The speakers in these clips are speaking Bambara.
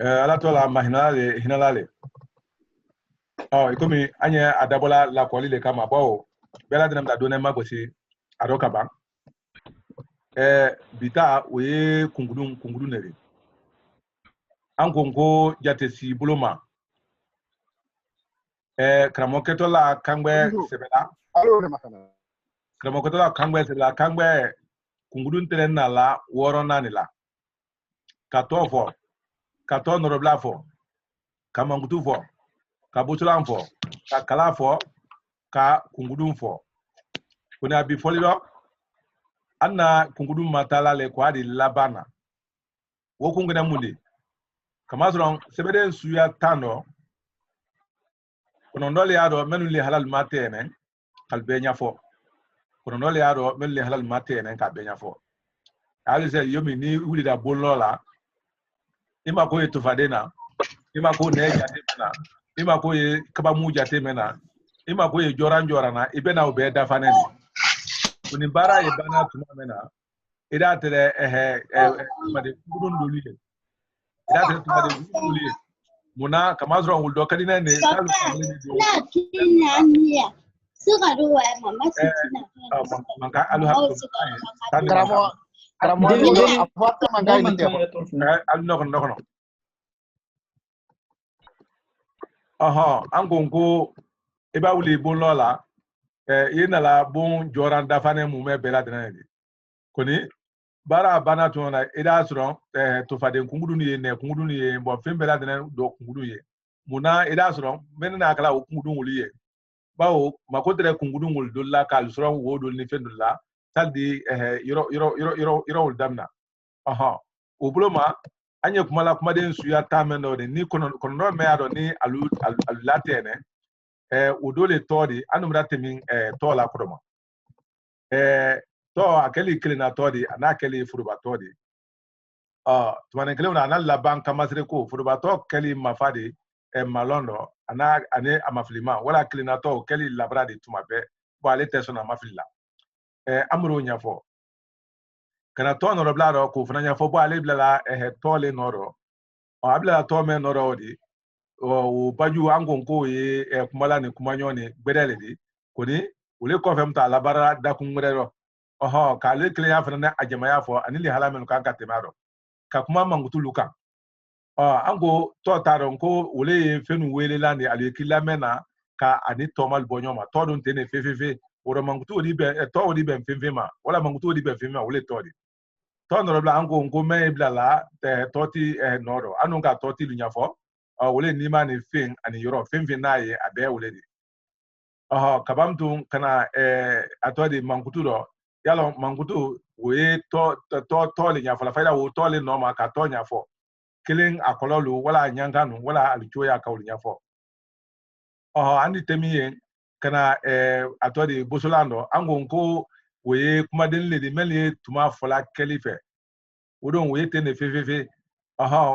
ala tola mahinale hinalale ikomi anya adabola la kwali le kama bawo bela dinam da dona magosi adoka ba bita we kungudun nere an kongo jate si buloma kramoketo la kangbe sebela kramoketo la kangbe sebela kangbe kungudun tenen na la woro nani la katofo kato norobla fo kamangutu fo ka butulan fo ka kala fo ka kungudun fo kuna bi folilo anna kungudun matala le kwa di labana wo kungena mundi kamazron sebeden suya tano kono ndole yado menu li halal matene kalbenya fo kono ndole yado menu li halal matene kalbenya fo alize yomi ni wuli da bolola ima ko etufadena ima ko neja temena ima ko kaba muja temena ima ko joranjorana ibena ubeda faneni kuni bara ibana tumamena ida tere made gudun doliye ida tere tumade gudun doliye muna kamazro wuldo kadina ne salu family ni suka ruwa mama sitina manka alu hakku Kramo aporta mangai ni alu no angongo eba wuli bon lola yena la bon joran dafane mume bela denani koni bara bana tona ida suron to fade kungudu ni ne kungudu ni bo fem bela denan do kungudu ye muna ida suron menna kala kungudu wuli ye bawo makotre kungudu wul dolla kal suron wodo ni fendulla taldi yoro damna obloma anye kumala kuma den suya tamendo de ni kono me ado ni alu latene odole todi anumra temin tola kodoma to akeli klina todi anakeli furuba todi tumane kele una anala banka masre ko furuba to keli mafadi malondo ane amaflima wala klina to keli labradi tumabe bo ale tesona mafilla amuro nyafo kana to no blaro ko fnanya fo bo ale blala tole noro abla to me noro odi o baju angonko ye kumala ni kumanyoni gbedele di koni ule ko femta labara da kumrero ka le kle ya fana ajama ya fo anili halamen kan ka temaro ka kuma mangutu luka ango to taron ko ule fenu wele landi ale kilamena ka ani tomal bonyoma to don tene fefefe oro mangutu odi be to odi be fefema wala mangutu odi be fefema ule to di to no bla ango ngo me blala toti noro anunga toti lunyafo wole nima ni fin ani yoro fin naye abe wole di kabamtu kana atodi mangutu do yalo mangutu we to le nyafo faida wo to le no ma ka to nyafo killing akololu wala nyanganu wala alichoya ka wole nyafo andi temiye kana atodi bosolando ango nko we kuma den le di mele tuma fola kelife wodon we tene fefefe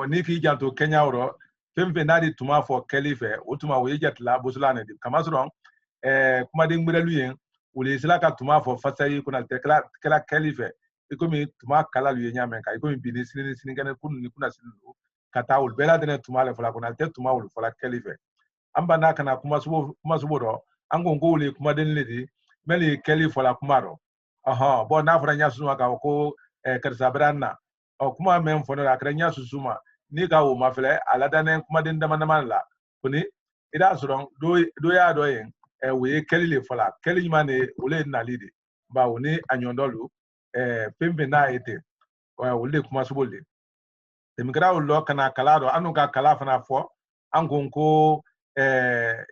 ni ki janto Kenya woro femfe nadi tuma fo kelife utuma we jatla bosolane di kamasron kuma den gberalu yen wole sila ka tuma fo fasayi kuna kala kelife ikomi tuma kala lu yenya men ka ikomi bini sini gane kunu ni kuna sinu kata ul bela dene tuma le fola kuna te tuma ul fola kelife amba na kana kuma subo do ango ngo wole kuma den le di meli keli fola kuma do bo na fora nya sunu ka ko karsabranna kuma men fono la krenya susuma ni ka wo mafle aladane kuma den dama la kuni ida suron do ya do yen we keli le fola keli mane wole na lidi ba woni anyondolu pembe na ete wole kuma subole demikra wo kana kalado anu ka kala fana fo angonko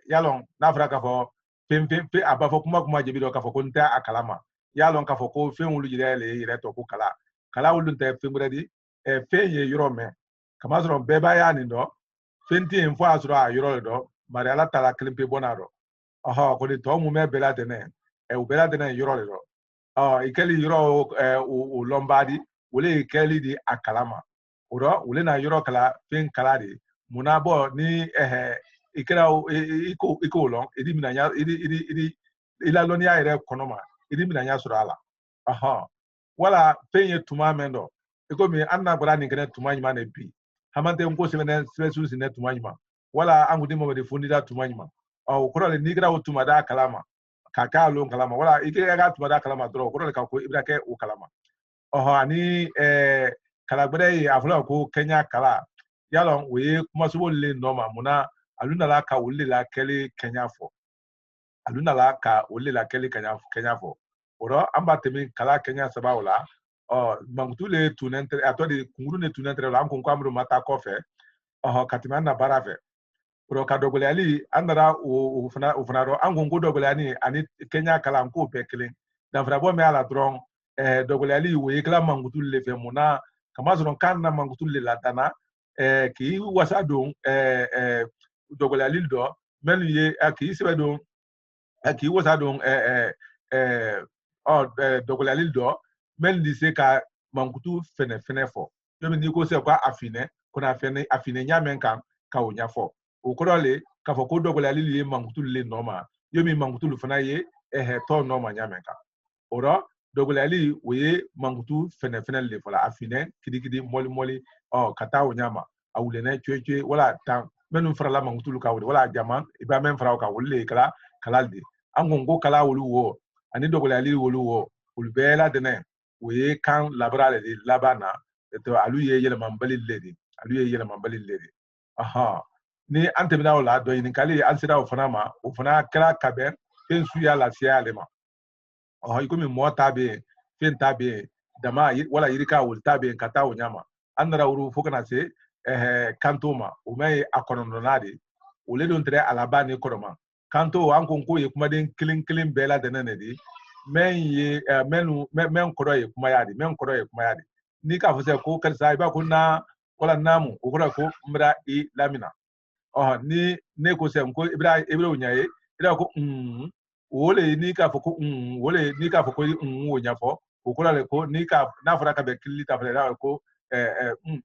yalon na fara ka fo pempe abafo kuma jebido ka fo konta akalama yalon ka fo ko fen wulu jidele yire to ko kala wulu te fenguredi fenye yoro me kama zoro beba ya ni do fenti en fo asoro a yoro do mari ala tala klimpe bonaro ko de to mu me bela dene u bela dene yoro do ikeli yoro o lombadi wole ikeli di akalama oro wole na yoro kala fen kala di munabo ni ikera iko long edi minanya edi ila lonia ire konoma edi minanya sura ala wala penye tuma mendo iko mi anna bra ni kene tuma nyima ne bi hamante nko sebesu sine tumanyima wala angudi mo de fundida tumanyima o koro le nigra o tumada kalama kaka lo kalama wala ikira ga tumada kalama dro koro le ka ko ibrake o kalama oho ani kalagbere afula ko Kenya kala yalon we kuma subo le noma muna aluna la ka wulle la kele Kenya fo aluna la ka wulle la kele Kenya fo oro amba temi kala Kenya sabawla mangutu le tunentre atodi kunguru ne tunentre la nko amru mata kofe katima na barafe oro ka dogole ali andara o fana ro angongo dogole ani Kenya kala nko pekele dan frabo me ala dron dogole ali we kala mangutu le fe mona kama zon kan na mangutu le latana ki wasa don dogole ali do men ye ki sebe don ki wasa don dogole ali do men dise ka mangutu fene fo yomi ni ko se kwa afine kuna afine nyamen kan ka onya fo okorole ka fo ko dogole ali le mangutu le normal yomi mangutu lu fana ye to normal nyamen kan oro dogole ali we mangutu fene le fola afine kidi moli kata onyama awulene chwe wala tan menu frala mangutu lu ka wala jama iba men fra ka wulle kalalde angongo kala wulu wo ani dogole ali wulu wo ulbela dene we kan labrale di labana to aluye yele mambali ledi aha ni antemina wala do yin kali ansira ofanama ofana kala kaben pensu ya la sia lema ikomi mota be fenta be dama wala yirika wulta be kata onyama andara uru fokana se kantoma o mai akonondonade o le don tre alaba ni koroma kanto anko nko ye kuma den kilin bela denene di men ye men koro ye kuma yadi ni ka fose ko kalsa iba ko na wala namu o koro ko mra i lamina ni ne ko se ko ibra onyaye ira ko wole ni ka foko wole ni ka foko wonya fo o koro le ko ni ka na fara ka be kilita fara ko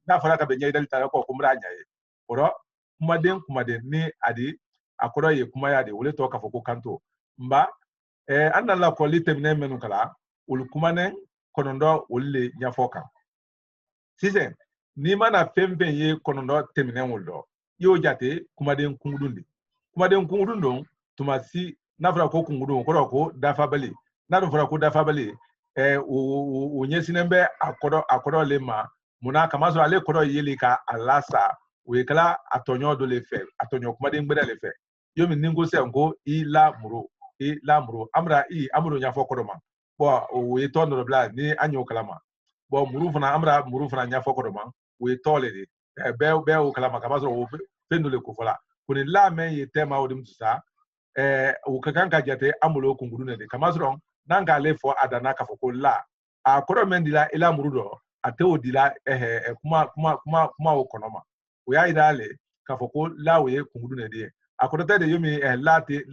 na fara ka be nyai dalita ko mra nyaye oro kuma den ni adi akoro ye kuma yadi wole to ka foko kanto mba anna la ko litemne menu kala ul kumane konondo wolle nyafoka sise ni mana fembe ye konondo temne woldo yo jate kumaden kungudundo tumasi nafra ko kungudu ko dafa bali na do fara ko dafa bali o nyesinembe akodo lema muna kama so ale kodo yeli ka alasa we kala atonyo do le fe atonyo kumaden gbeda le fe yo mi ningo se ngo ila muro amro nya fo kodoma bo we to no bla ni anyo kalama bo muru fana nya fo kodoma we to le de be o kalama kama so o fendo le ko fola kuni la men ye tema o dim sa o kakan ka jate amulo kungudu ne de kama so nanga le fo adana ka fo ko la a kodo men dila ila muru do ate o dila kuma o konoma o ya idale ka fo ko la we kungudu ne de akodote de yomi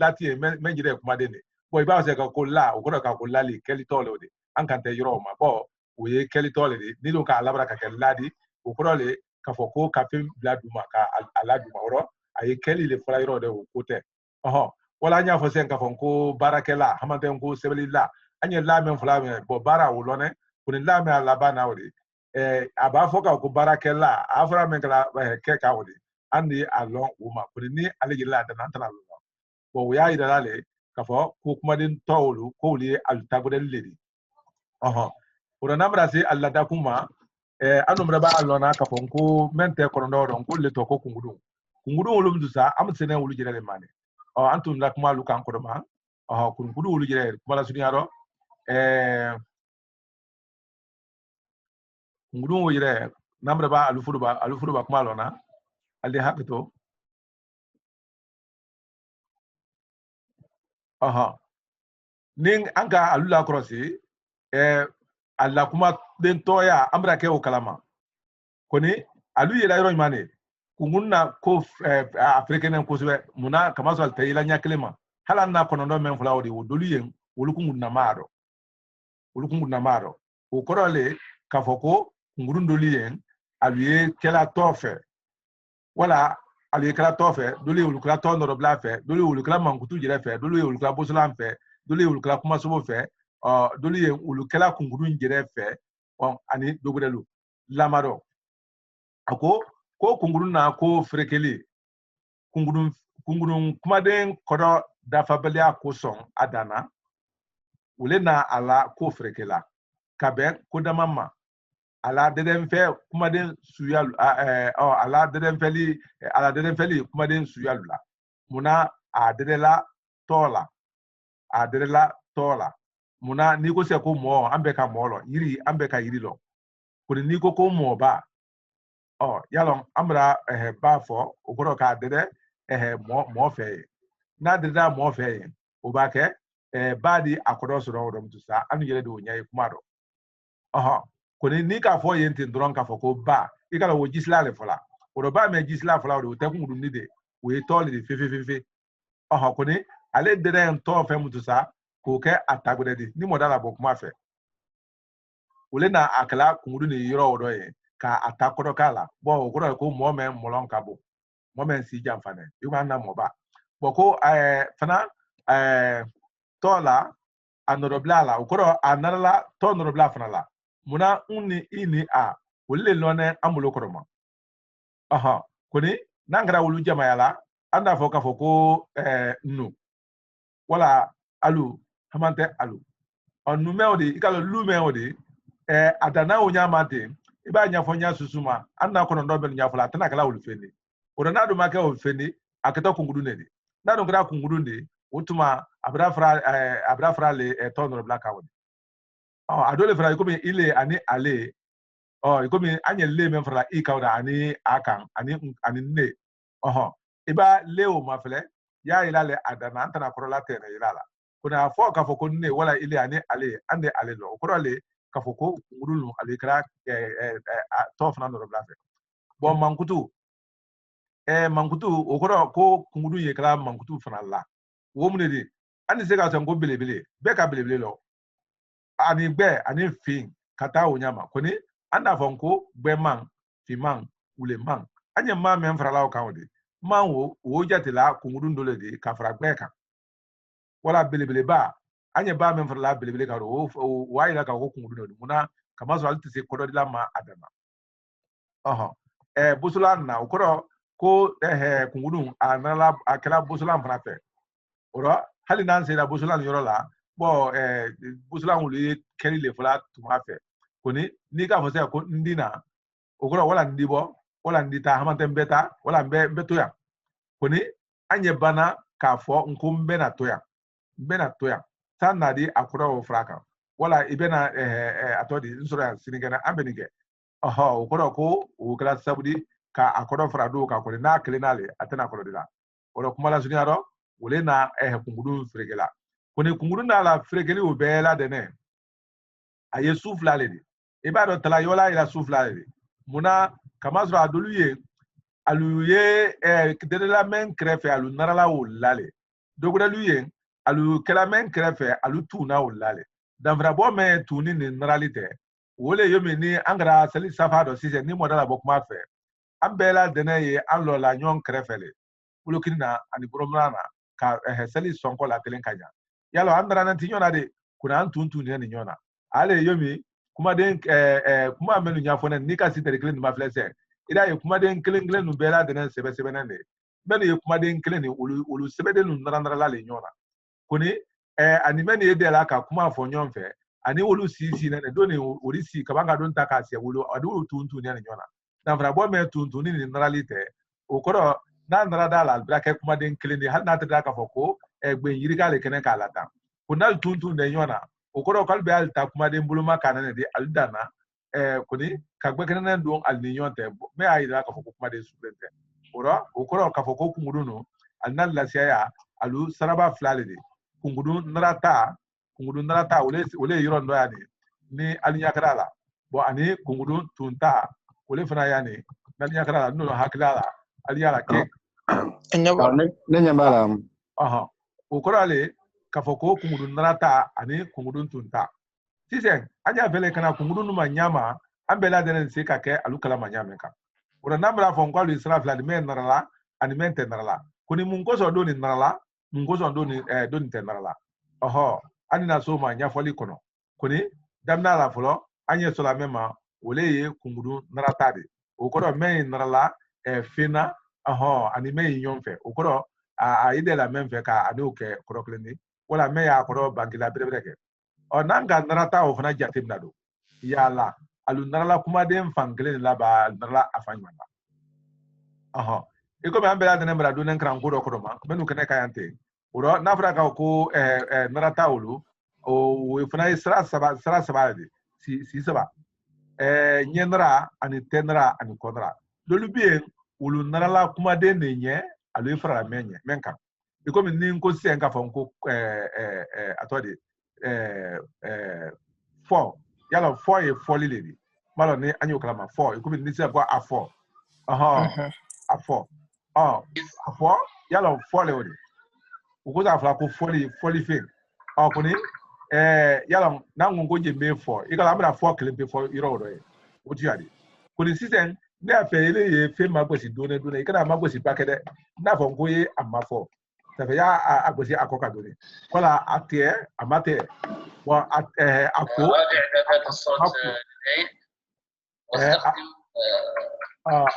lati menjire kuma de ne bo iba se ka ko la o kodo ka ko lali keli tole de an kan te yoro ma bo o ye keli tole de ni lo ka labra ka kel ladi o kodo le ka fo ko ka fim bladuma ka aladuma oro aye keli le fora yoro de o kote wala nya fo sen ka fo ko barakela hamante ko sebelilla anye la men fula men bo bara wo lone kuni la men alabana odi aba fo ka ko barakela afra men kala ke ka odi andi along uma kuni ni aligila da nan tana lo bo we ayi dalale ka fo ko kuma din tawlu ko li al tagudel ledi ora namra si alla da kuma anumra ba alona ka fo ko mente ko ndo don ko le to ko kungudu wulum du sa am sene wulu jere mane antun la kuma lu kan ko ma kungudu wulu jere kuma la suniaro kungudu wulu jere namra ba alufudu ba kuma lona alde hakito ning anga alula krosi alla kuma den toya amra ke o kalama koni alu yela yoro mane kungunna ko africain ko sebe muna kama so altayila nyaklema hala na kono no men fula odi wodolu yen wolukungunna maro o korole kafoko ngurundoli yen aluye kela tofe wala aluye kela tofe doli wolukla to no bla fe doli wolukla mankutu jere fe doli wolukla bosulan fe doli wolukla kuma sobo fe doli yen wolukla kungurun jere fe ani dogudelu lamaro ako ko kungurun na ko frekeli kungurun kumaden kodo dafabelia ko son adana ule na ala ko frekela kaben ko damama ala deden fe kumaden suyalu ala deden feli kumaden suyalu la muna a dedela tola muna ni ko se ko mo ambe ka mo lo yiri ambe ka yiri lo ko ni ko mo ba yalon amra ba fo ogoro ka dede mo fe na dede mo fe o ba ke ba di akodo so do mutu sa anu yele do nyai kuma do ko ni ka fo yente ndron ka fo ko ba ikala wo gisla le fola o ba me gisla fola o te kun dum ni de we tole de fe ko ni ale dede en to fe mutu sa ko ke atagode di ni modala bo kuma fe ole na akala kunguru ni yoro odo ye ka atakodo kala bo ogoro ko mo men molon kabo mo men si jamfane yuma na mo ba bo ko fana tola anodoblala ogoro anala to anodobla fana la muna unni ini a ole lone amulo koroma koni nangara wulu jamayala anda foka foko nu wala alu hamante alu onu meodi ikalo lu meodi adana onya mate iba nya fonya susuma anna kono ndobe nya fola tana kala ulufeni odana do make ulufeni aketo kungudu nedi na do kra kungudu ndi utuma abra fra le tonro black awon adole fra ikomi ile ani ale ikomi anye le men fra ikawda ani akan ani ne iba leo mafele ya ilale adana antana korola tene ilala kuna afo ka foko ne wala ile ani ale ande ale lo korole ka foko ngudulu ale kra tof na no blafe bon mankutu okoro ko kungudu ye kra mankutu fana la wo mu ne di ani se ka sango belebele be ka belebele lo ani gbe ani fin kata onyama koni anda fonko gbe man fi man ule man anye ma men frala o kan odi man wo jatila kungudu ndole di ka fra gbe kan wala belebele ba anye ba men frala belebele ka ro wa ila ka ko kungudu odi muna kama so alti se kodo dila ma adama busula na okoro ko kungudu anala akela busula mfana fe oro hali nan se da busula yoro la bo busula wuli keri le fula tuma fe koni ni ka fo se ko ndina okoro wala ndibo wala ndita hamante mbeta wala mbeto ya koni anye bana ka fo nkumbe na toya sana di akoro fraka wala ibena atodi nsoro ya sinigana ambenige okoro ko okala sabudi ka akoro frado ka ko na klenale atena akoro dila oro kumala suniaro wole na kungudu fregela koni kungudu na la fregeli o bela dene aye souffla le eba do tala yola ila souffla le muna kamazro adoluye aluye kidela men krefe alu narala o lale dogoda luye alu kelamen krefe alu tuna o lale danvra bo me tuni ni naralite wole yomi ni angara sali safado sise ni modala bokuma fe ambela dene ye anlo la nyon krefele ulukina ani bromana ka sali sonko la telen kanya yalo andara nan tinyona de kuna antuntu ni nyona ale yomi kuma den kuma menu nyafone ni ka sitere klen ma flese ida ye kuma den klen nu bela dene sebe nande menu ye kuma den klen ni ulu sebe de nu narandara la le nyona kuni ani menu ye de la ka kuma fo nyon fe ani wolu sisi ne do ni orisi kabanga don takasi wolu adu tuntu ni nyona na vrabo me tuntu ni naralite okoro na narada la brake kuma den klini hal na tada ka foko egbe yiriga le kenen kala ta kunal tuntu ne nyona okoro kalbe al ta kuma den buluma kanane de aldana kuni kagbe kenen don al ni nyonte me ayida ka foko kuma den subrente okoro ka foko kumuduno alnal la siya alu saraba flalide kungudu narata ole yoro ndo yani ni alinya krala bo ani kungudu tunta ole fana yani alinya krala no hakilala aliyala ke ne nyambala ukorale kafoko kungudu narata ani kungudu tunta sisen anya vele kana kungudu numa nyama ambela denen se kake alukala manyame ka ora namra fon kwalu israf la men narala ani men tenarala kuni mungoso do ni narala mungoso do ni tenarala ani na so ma nyafoli kono kuni damna la folo anye so la mema wole ye kungudu naratade o kodo men narala fina ani me yin fe okoro a ide la même fe ka ani o ke koro kleni wala me ya koro bangila breke o nanga narata o fana jatim na do yala alu narala kuma den fangele la ba narala afanyma iko me ambela dene mra do nen kran ko do ko ma menu kene kayante uro na fra ka ko narata ulu o fana sra saba de si saba nyenra ani tenra ani konra lolu bien ulu narala kuma den nye alu fra menye menka iko me nin ko si enka fon ko atodi 4 yala 4 e 4 lili malo ni anyo klama 4 iko me ni se ko a 4 a 4 a 4 yala 4 le odi ukoza afla ko 40 fin kuni yala na ngongo je me 4 ikala amra 4 klempe 4 iro ro e oti yadi kuni sisen ne afele ye fe magbosi done ikala magbosi bakede na fo ngoye amafo tafe ya agbosi akoka done wala atie amate wa ako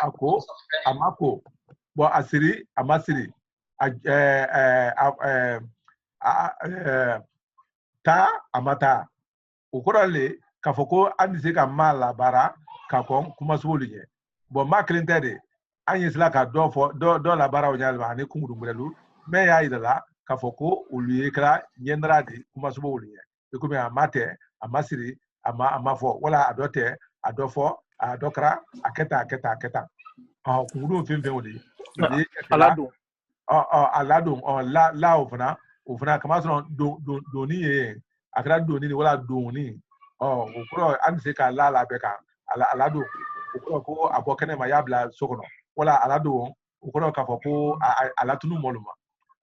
ako amako bo asiri amasiri ta amata ukorale kafoko andise ka mala bara ka kon kuma suliye bo maklintede anyisla ka do la bara onyalba ani kumurumurelu me ya idala kafoko uliye kra nyendrade kuma suliye ikumi amate amasiri amafo wala adote adofo adokra aketa kunguru fin odi aladun la ofuna kama so doni ye akra doni ni wala doni okro anse ka la beka aladu okro ko abokene ma yabla sokono wala aladu okro ka fo alatunu moluma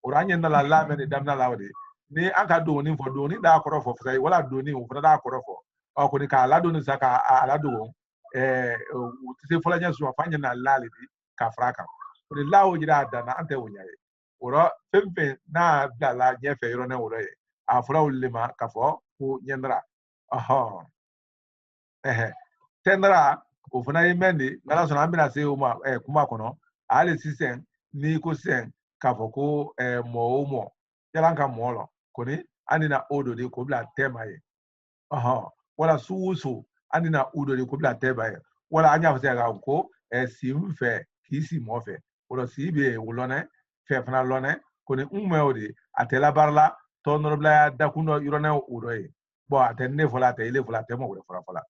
oranye na la me damna lawde ni aka doni fo doni da akro fo sai wala doni ofuna da akro fo ko ni ka aladu ni saka aladu utise fola nya so afanya na lalidi ka fraka ni lawo jira dana ante wonyaye oro femfe na dala nyefe yoro na woro ye afra ulima kafo ku nyendra tendra ofuna imendi ngala so na mbina se uma kuma kono ale sisen ni ko sen kafo ko mo yalanka molo koni anina odo de ko bla tema ye wala suuso anina odo de ko bla tema ye wala anya fose ga ko simfe kisi mofe wala sibe wolone fefna lone koni ummeodi atela barla to norbla dakuno irone uroye bo atenne fola te ile fola te mo wala fola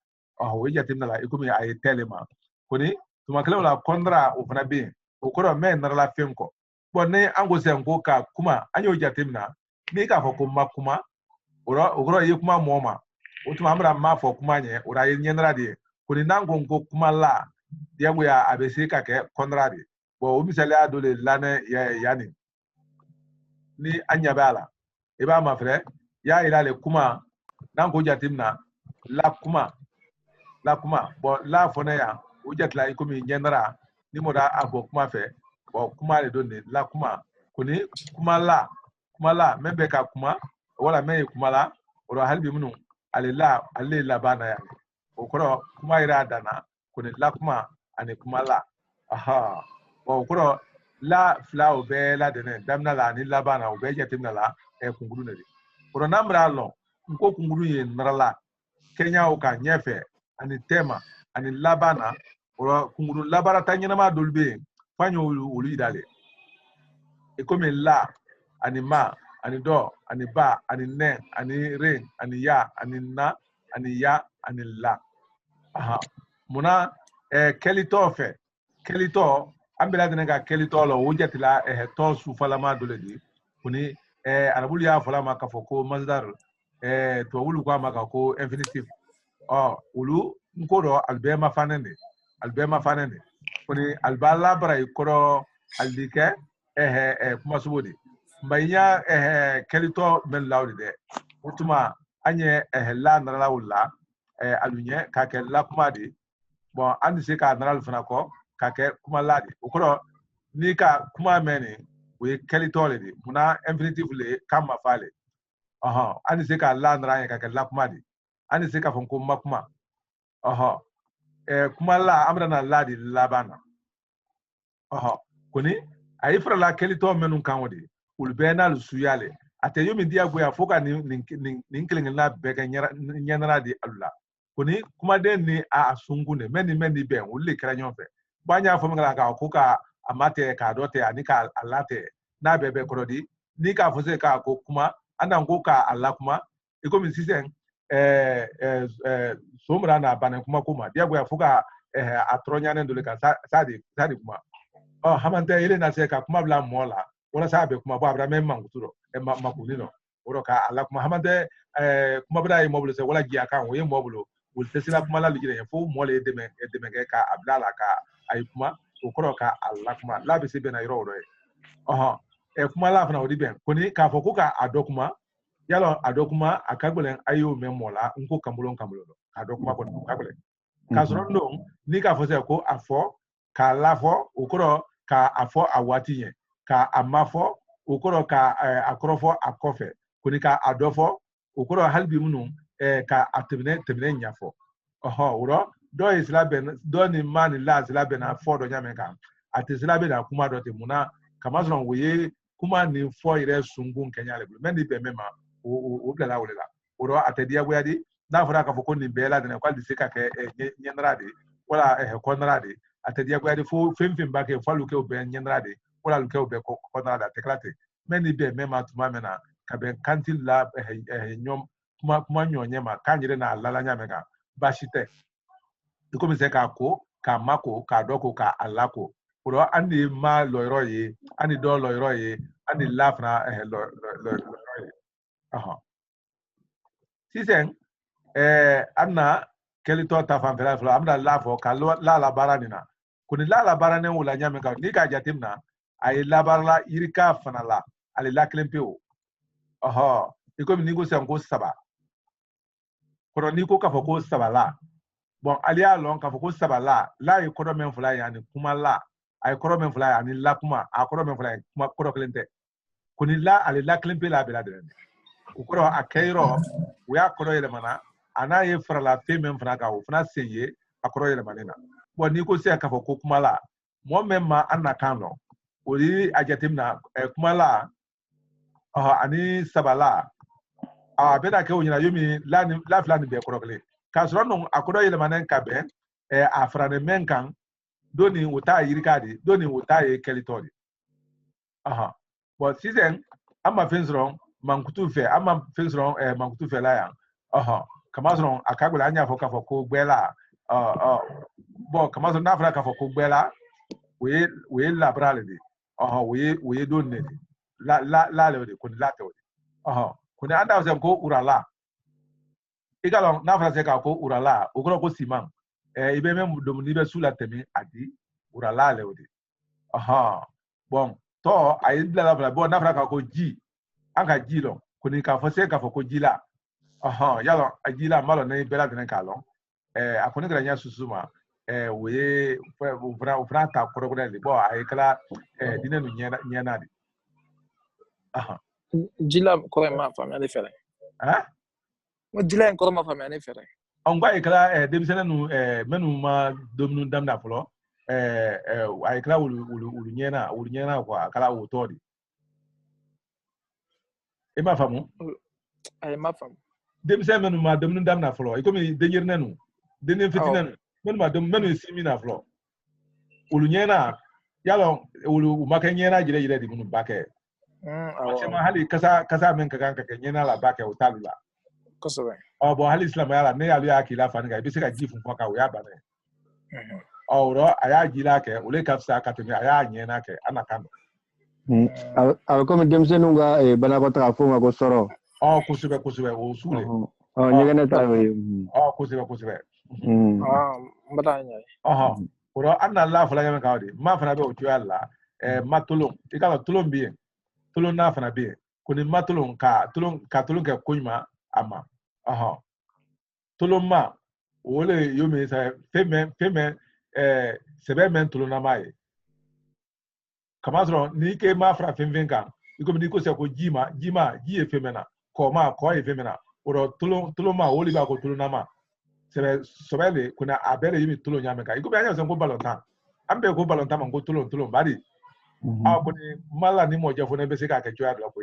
we jatim la ikumi ay telema koni tuma kala wala kondra ofna be okoro me narla fenko bo ne ango senko ka kuma anyo jatim na mi ka fo kuma okoro ye kuma moma otuma amra ma fo kuma nye ora ye nyenra de koni nango ngo kuma la diago ya abese ka ke kondra de bo misali adole lane yani ni anya bala eba ma frère ya ilale kuma nango jatimna la kuma bo la fone ya o jatla ikomi nyenra ni moda abo kuma fe bo kuma le donne la kuma kuni kuma la membe ka kuma wala me kuma la oro halbi munu ale la bana ya okoro kuma ira dana kuni la kuma ani kuma la bo okoro la fla obe la dene damna la ni la bana obe jatimna la kunguru ne oro namra lo nko kunguru ye nrala Kenya oka nyefe ani tema ani labana oro kunguru labara tanyana ma dolbe fanyo ulu idale ekomi la ani ma ani do ani ba ani ne ani re ani ya ani na ani ya ani la muna kelito ambela denga kelito lo wujatila to su falama doledi kuni arabul ya falama kafoko masdar to wulu kwa maka ko infinitive ulu nkoro albema fanende kuni albala bara ikoro aldike kuma subodi mbanya kelito men lawdi de utuma anye la nara wala alunye ka ke la kuma di bon andi se ka nara fana ko ka ke kuma ladi ukoro ni ka kuma meni we kelito le di muna infinitive le kama fale andi se ka la nara ka ke la kuma di andi se ka fon ko makuma kuma la amra na ladi labana kuni ayi fara la keli to menun kan wodi ul benal suyale ate yomi dia goya foka nin kilingin na bega nyana di Allah kuni kuma den ni a sungune meni ben ulle kra nyonfe banya fo ngala ka ko ka amate ka dote ani ka alate na bebe korodi ni ka fose ka ko kuma anan ko ka Allah kuma iko min sisen somra na banan kuma dia goya foka atronya ne dole ka sadi kuma hamante ile na se ka kuma bla mola wala sabe kuma ba abra men manguturo makunino oro ka Allah kuma hamante kuma bra yi mobile se wala giya kan wo yi mobile wul tesila kuma la ligire fo mole deme ka abla la ka ay kuma okoro ka Allah kuma la be se be na yoro oro kuma la fana odi ben koni ka fo ko ka adokuma yalo adokuma akagbolen ayo memola nko kambulo adokuma ko kagbolen ka soro ndo ni ka fo se ko afo ka lafo okoro ka afo awati yen ka amafo okoro ka akrofo akofe koni ka adofo okoro halbi munu ka atebine nyafo wuro do isla ben do ni man la isla ben afo do nyame ka atisla ben akuma do te muna kama so we kuma ni fo ire sungun kenya le men ni be mema o bla wala wuro atedia boyadi na fura ka foko ni bela de kwal disika ke nyenrade wala konrade atedia boyadi fo femfem ba ke fo luke obe nyenrade wala luke obe konrade ateklate men ni be mema tuma mena ka ben kantil la nyom kuma nyonye ma kanjire na alala nyame ka bashite iko mi se ka ko ka mako ka doko ka alako wuro ani ma loyroye ani do loyroye ani lafna loyroye sisen anna kelito ta fan fela fela amna lafo ka la baranina kuni la barane wala nyame ka ni ka jatimna ay la barla irika fanala ale la klempeo iko mi nigo se ngo saba kono ni ko ka foko saba la bon alia lon ka foko saba la e kodo men fula yani kuma la ay kodo men fula yani la kuma a kodo men fula kuma kodo klente kuni la ale la klempe la bela de ukoro akairo uya kodo yele mana ana ye frala femen fana ka o fana seye akoro yele manena bon ni ko se ka foko kuma la mo memma anna kanno ori ajatimna kuma la ani sabala bena ke onyina yomi la flani be korokle kasro no akodo yele manen ka ben afrane menkan doni uta yirikadi doni uta ye kelitori but season ama fensron mankutu fe ama fensron mankutu fe la ya kamazron akagbola anya foka foko gbela bo kamazron na afra ka foko gbela we labrale de we donne la le de kun la te kuni anda ose ko urala igalon na frase ka ko urala ogoro ko siman ibe me domuni be sula temi adi urala le odi bon to ayi bla bla bon na fra ka ko ji anga ji lo kuni ka fose ka fo ko ji la yalo ajila malo ne bela den ka lo akoni gra nya susuma we ufra ta ko ko le bo ayi kala dinenu nyana di Jila ko ma famia de fere. Mo jila ko ma famia de fere. On gba ikla demisena nu menu ma domnu damna folo ay kla ulu nyena ko akala wo todi. E ma famu? Ay ma famu. Demisena menu ma domnu damna folo. E komi denyer nenu. Denen fitina menu ma menu simi na folo. Ulu nyena yalo ulu makanyena jire di munu bake. Sema hali kasa men kaganka kenyena la bake utalula kosobe bo hali islam yala ne yalu ya kila faniga ibisi ka jifu kwa ka uya bane oro aya jila ke ule kafsa katumi aya nyena ke anakando comme demsenu nga bana ko ta fo nga ko soro kusube usule nyegene ta we kusube mbadanya oro anna la fala nyame kawdi ma fana be otu yalla matulum ikala tulum biye tulun na fana be kuni matulun ka tulun ke kunyma ama tulun ma wole yomi sa feme sebe men tulun na mai kamazro ni ke ma fra femvenga iko mi ko se ko jima ji e femena ko e femena oro tulun ma wole ba ko tulun na ma sebe sobele kuna abele yomi tulun nyame ka iko bi anya se ko balonta ambe ko balon tama ko tulon bari a ko ni mala ni mo jafo ne be se ka ke joya do ko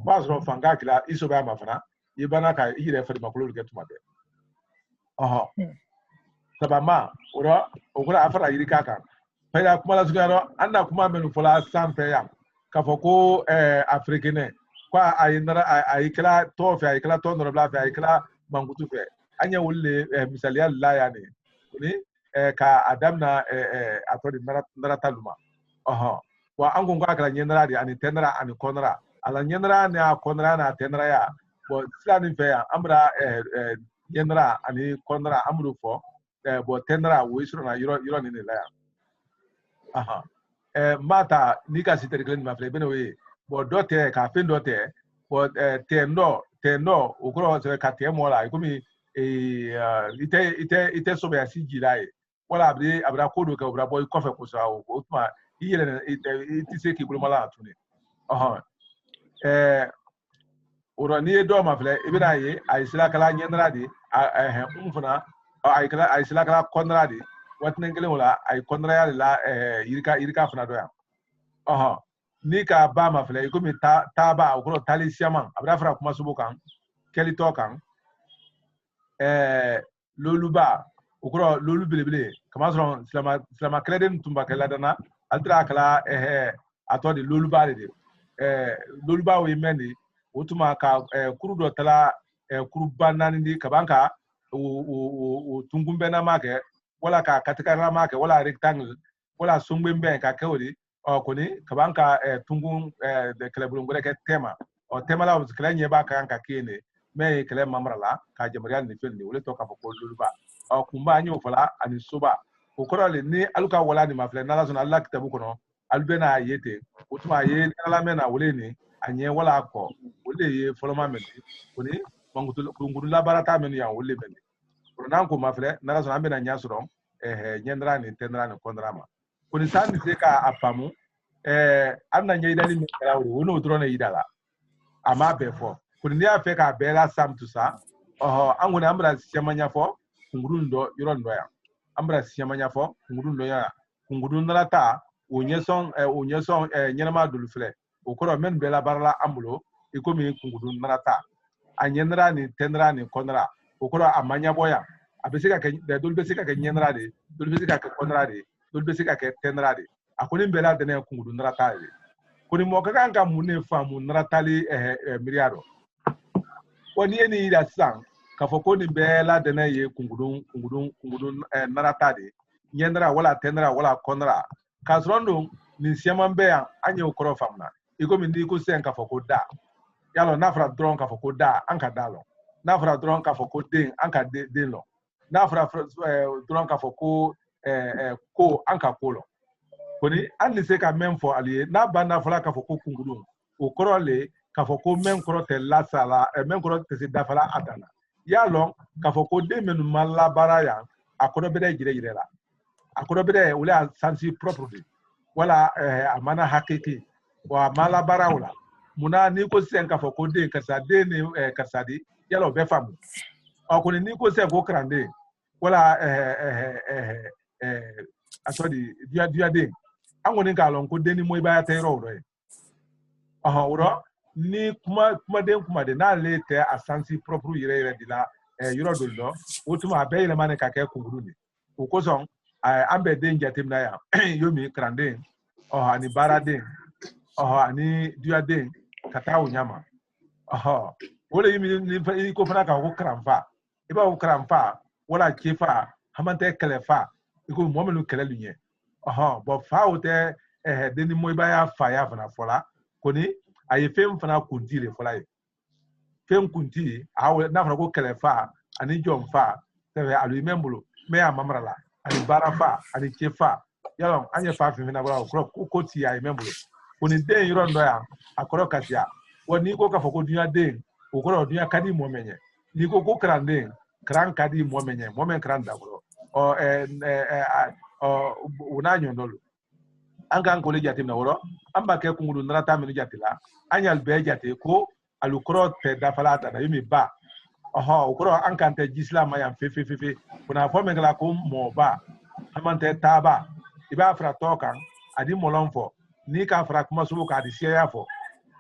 ba so fanga kila iso ba ma fana ibana ka ire fa ma kulul ke tuma de aha sabama ora ogura afara yiri kaka paya kuma la sugaro anda kuma menu fola sampe ya ka foko africaine kwa ayindara ayikla to fe ayikla to no bla fe ayikla mangutu fe anya wolle misali Allah yani ni ka adamna atodi narataluma aha wa angon ga kala nyendara di ani tenra ani konra ala nyendara ni a konra na tenra ya bo silani fe ya amra nyendara ani konra amru fo bo tenra wo isro na yiro ni la ya aha mata ni ka siteriklen ma fle beno we bo dote ka fen dote bo tendo ukro se ka te mo la ikomi ite so be asiji lai wala abra kodo ka abra boy kofe ko sa o tuma yele ite se ki bulma la tuni aha ora ni do ma fle ibina yi aisla kala nyendra di umfuna aisla kala konra di watnen gele wala ay konra ya la yirika funa do ya aha ni ka ba ma fle ikomi ta ba ukro tali siaman abra fara kuma subukan keli to kan loluba ukuro lolu belebele kama so slama kreden tumba kala dana altra kala atodi loluba de loluba we meni utuma ka kurudo tala kurubanani ndi kabanka o tungumbe na make wala ka katika na make wala rectangle wala sungbe ka kewri koni kabanka tungum de klebulungu ke tema o tema la kala nyeba ka kene me kele mamrala ka jamarial ni felni wole to ka ko luluba o kumba anyo fala ani soba ko korale ni aluka wala ni mafle na la zona Allah kitabu kono albena yete utuma ye ala mena wole ni anye wala ko wole ye foloma men koni mangutu la barata men ya wole men ronan ko mafle na la zona ambena nyasoro nyendra ni tendra ni kondrama koni sandi se ka apamu amna nyeidali mi kala wono drone yidala ama befo kuni ya fe ka bela sam to sa anguna ambra siamanya fo kungurundo yorondo ya ambra siamanya fo kungurundo ya kungurun nalata onyeson nyenama dulufle okoro men bela barla ambulo ikomi kungurun nalata anyenra ni tenra ni konra okoro amanya boya abesika ke dulbesika ke nyenra de dulbesika ke konra de dulbesika ke tenra de akoni bela de ne kungurun nalata de kuni mokaka nka mune famu naratali miriado wani yeni da sang kafoko ni bela de ne ye kungudun naratade nyendra wala tenra wala konra kasrondo ni siaman be anye okoro famna iko mi ndi ko sen kafoko da yalo nafra dron kafoko da anka dalo nafra dron kafoko den anka den lo nafra dron kafoko ko anka kolo koni andi se ka men fo aliye na banda fola kafoko kungudun okoro le kafoko men koro te la sala men koro te se dafala atana yalo kafoko de menu mala baraya akodo bede jire la akodo bede wala sansi property wala amana hakiki wa mala barawla muna ni ko sen kafoko de kasa de ni kasadi yalo be famu akoni ni ko sen ko krande wala asodi dia de angoni kalon ko deni moy baya tay ro uro ni kuma de na lete asansi propre yire dila yiro dollo utuma be ile mane ka ke kunguru ni ko son ambe de njatim na ya yomi krande ani barade ani duade kata unyama wole yimi ni ko fana ka ko kramfa iba ko kramfa wala kefa hamante kelefa iko momelu kelelunye bo faute deni moiba ya fa ya fana fola koni ayi fem fana kuntile fola yi fem kunti awe na fana ko kelefa ani jomfa tebe alu membulo me ya mamrala ani barafa ani kefa yalo anye fa fi na bra ko ti ya membulo koni den yiro ndo ya akoro katia woni ko ka foko dunya den okoro dunya kadi momenye ni ko krande kran kadi momenye momen kranda bro unanyo ndolo anga ngole jati na woro amba ke kungudu narata menu jati la anyal be jati ko alukro te dafalata na yimi ba ukro ankante jisla ma ya fefe kuna fo mengla ko mo ba amante taba iba fra tokan adi molon fo ni ka fra kuma subu ka di siya fo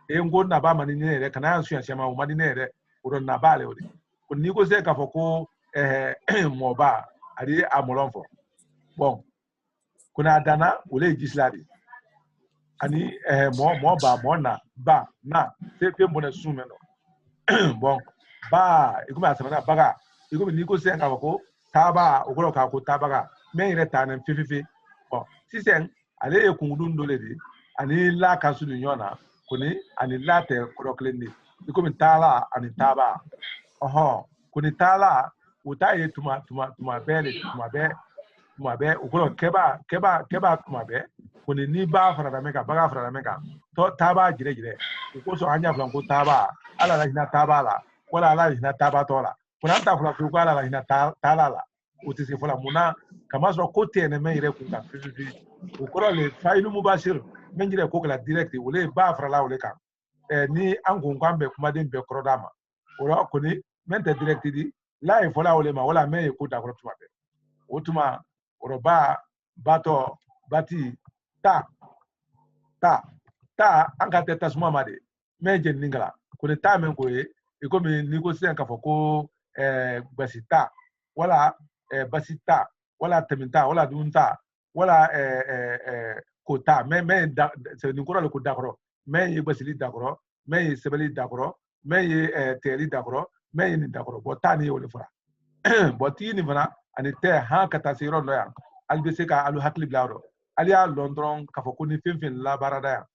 e ngo na ba mani ne kana yan suya shema mani ne re uro na ba le odi ko ni ko se ka fo ko mo ba adi a molon fo bon kuna dana ule gisladi ani mo ba mo na ba na pe mo na sume no bon ba ikuma asana baga ikuma ni ko se ka ko taba ogoro ka ko tabaga me ire tanen fififi bon sisen ale e kungudun dole di ani la kasu ni nyona kuni ani la te kroklendi ikuma tala ani taba kuni tala uta tuma bele tuma be ogoro keba tuma be kuni ni ba fara da meka baga fara da meka to taba gire ko so anya flan ko taba ala la hina taba la wala ala hina taba tola kuna ta flan ko ala la hina tala la utisi flan muna kama so ko tene me ire kunta fifi ogoro le failu mubashir men gire ko kala direct wole ba fara la wole kan ni angun kwambe kuma den be krodama ora kuni mente direct di la e fola wole ma wala me ko da ko tuma be otuma oroba bato bati ta anka teta suma made meje ningala kuni ta men ko e ko mi ni ko sen ka fo ko basita wala basita wala teminta wala dunta wala kota me se ni ko le ko dakoro me ye basili dakoro me ye sebeli dakoro me ye teri dakoro me ye ni dakoro botani wala fura boti ni fana ani te ha kata siro no ya albese ka alu hakli blaro alia londron ka fo ko ni fenfen la barada ya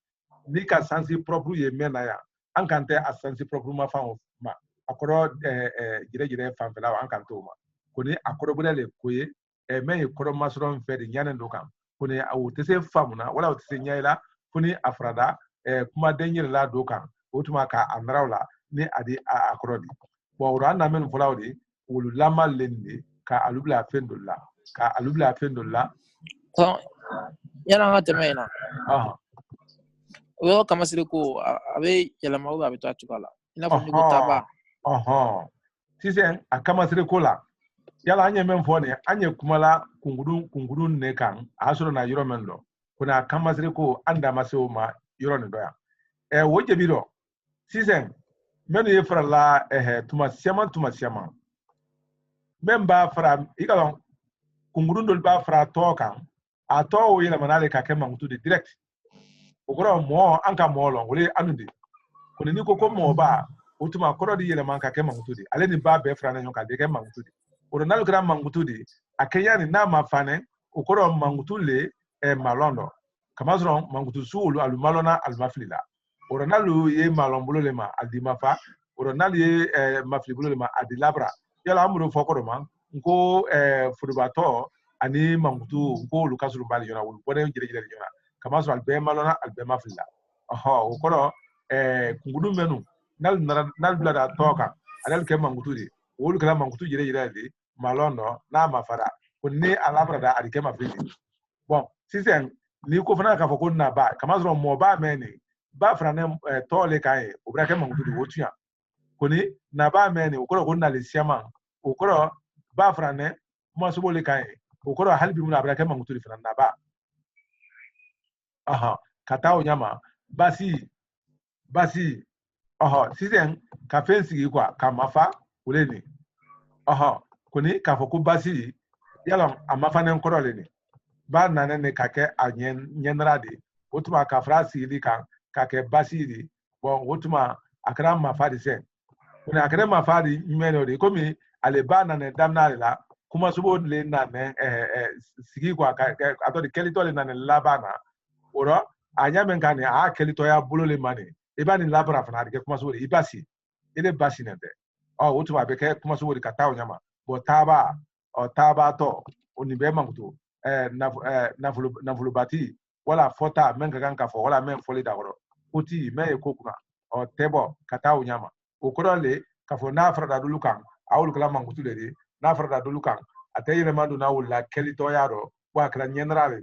ni ka sensi propre ye mena ya an kante a sensi propre ma fa ma akoro jire fanfela an kanto ma koni akoro bodale koye me akoro masron fe de nyanen do kam koni awu tese famuna wala tese nyaila koni afrada kuma denyir la do kam otuma ka andrawla ni adi akoro di bo ran na men fulawdi wulu lama lende ka alubla fendolla so yana ngata mena wo kama sire ko abe yala mawu abe to atukala ina fo ni ko taba sisen akama sire ko la yala anya men fo ne anya kumala kungudun ne kan asoro na yoro men do kuna akama sire ko anda maso ma yoro ne do ya woje biro sisen menu ye fra la tuma siama memba fra ikalon kungudun dol ba fra to kan ato yela manale ka kema mutu de direct ogoro mo anka mo lo wole anundi koni ni koko mo ba utuma koro di yele man ka kema mutu de ale ni ba be fra na nyoka de kema mutu de oro nalu kra mangutu de akenya ni na mafane okoro mangutu le malondo kamazron mangutu suulu alu malona al maflila oro nalu ye malombulo le ma aldimafa oro nalu ye maflibulo le ma adilabra yala amuro fokoro man nko furubato ani mangutu nko lukasuru bali yona wulu bode jire yona kamazron albe malona albe maflila okoro kungudu menu nal blada toka alal ke mangutu de wulu kala mangutu jire de malondo na mafara kunni alabra da adike mafili bon sisen ni ko fana ka foko na ba kamazro mo ba meni ba frane tole kai obra ke mangutu de wotua kuni na ba meni okoro ko na le siama okoro ba frane mo so bole kai okoro halbi mu abra ke mangutu de frane na ba kata onyama basi sisen ka fensi kwa kamafa uleni kuni ka foko basi yalon amafane nkorole ni ba nane ne kake anyenra de otuma ka frasi di kan kake basi di bon otuma akra mafadi se kuni akra mafadi nyeno de komi ale ba nane damna la kuma subo le nane sigi kwa ato de kelito le nane labana oro anya men kan a kelito ya bulole mane ibani labra fana de kuma subo ibasi ile basi nende otuma beke kuma subo de katao nyama bo taba to onibe mangutu navulubati wala fota men kan ka fo wala men foli da goro uti me kokuna tebo kata unyama okorole ka fo na frada dulukan awul kala mangutu de na frada dulukan atayire mandu na wala kelito yaro wa kala nyenrale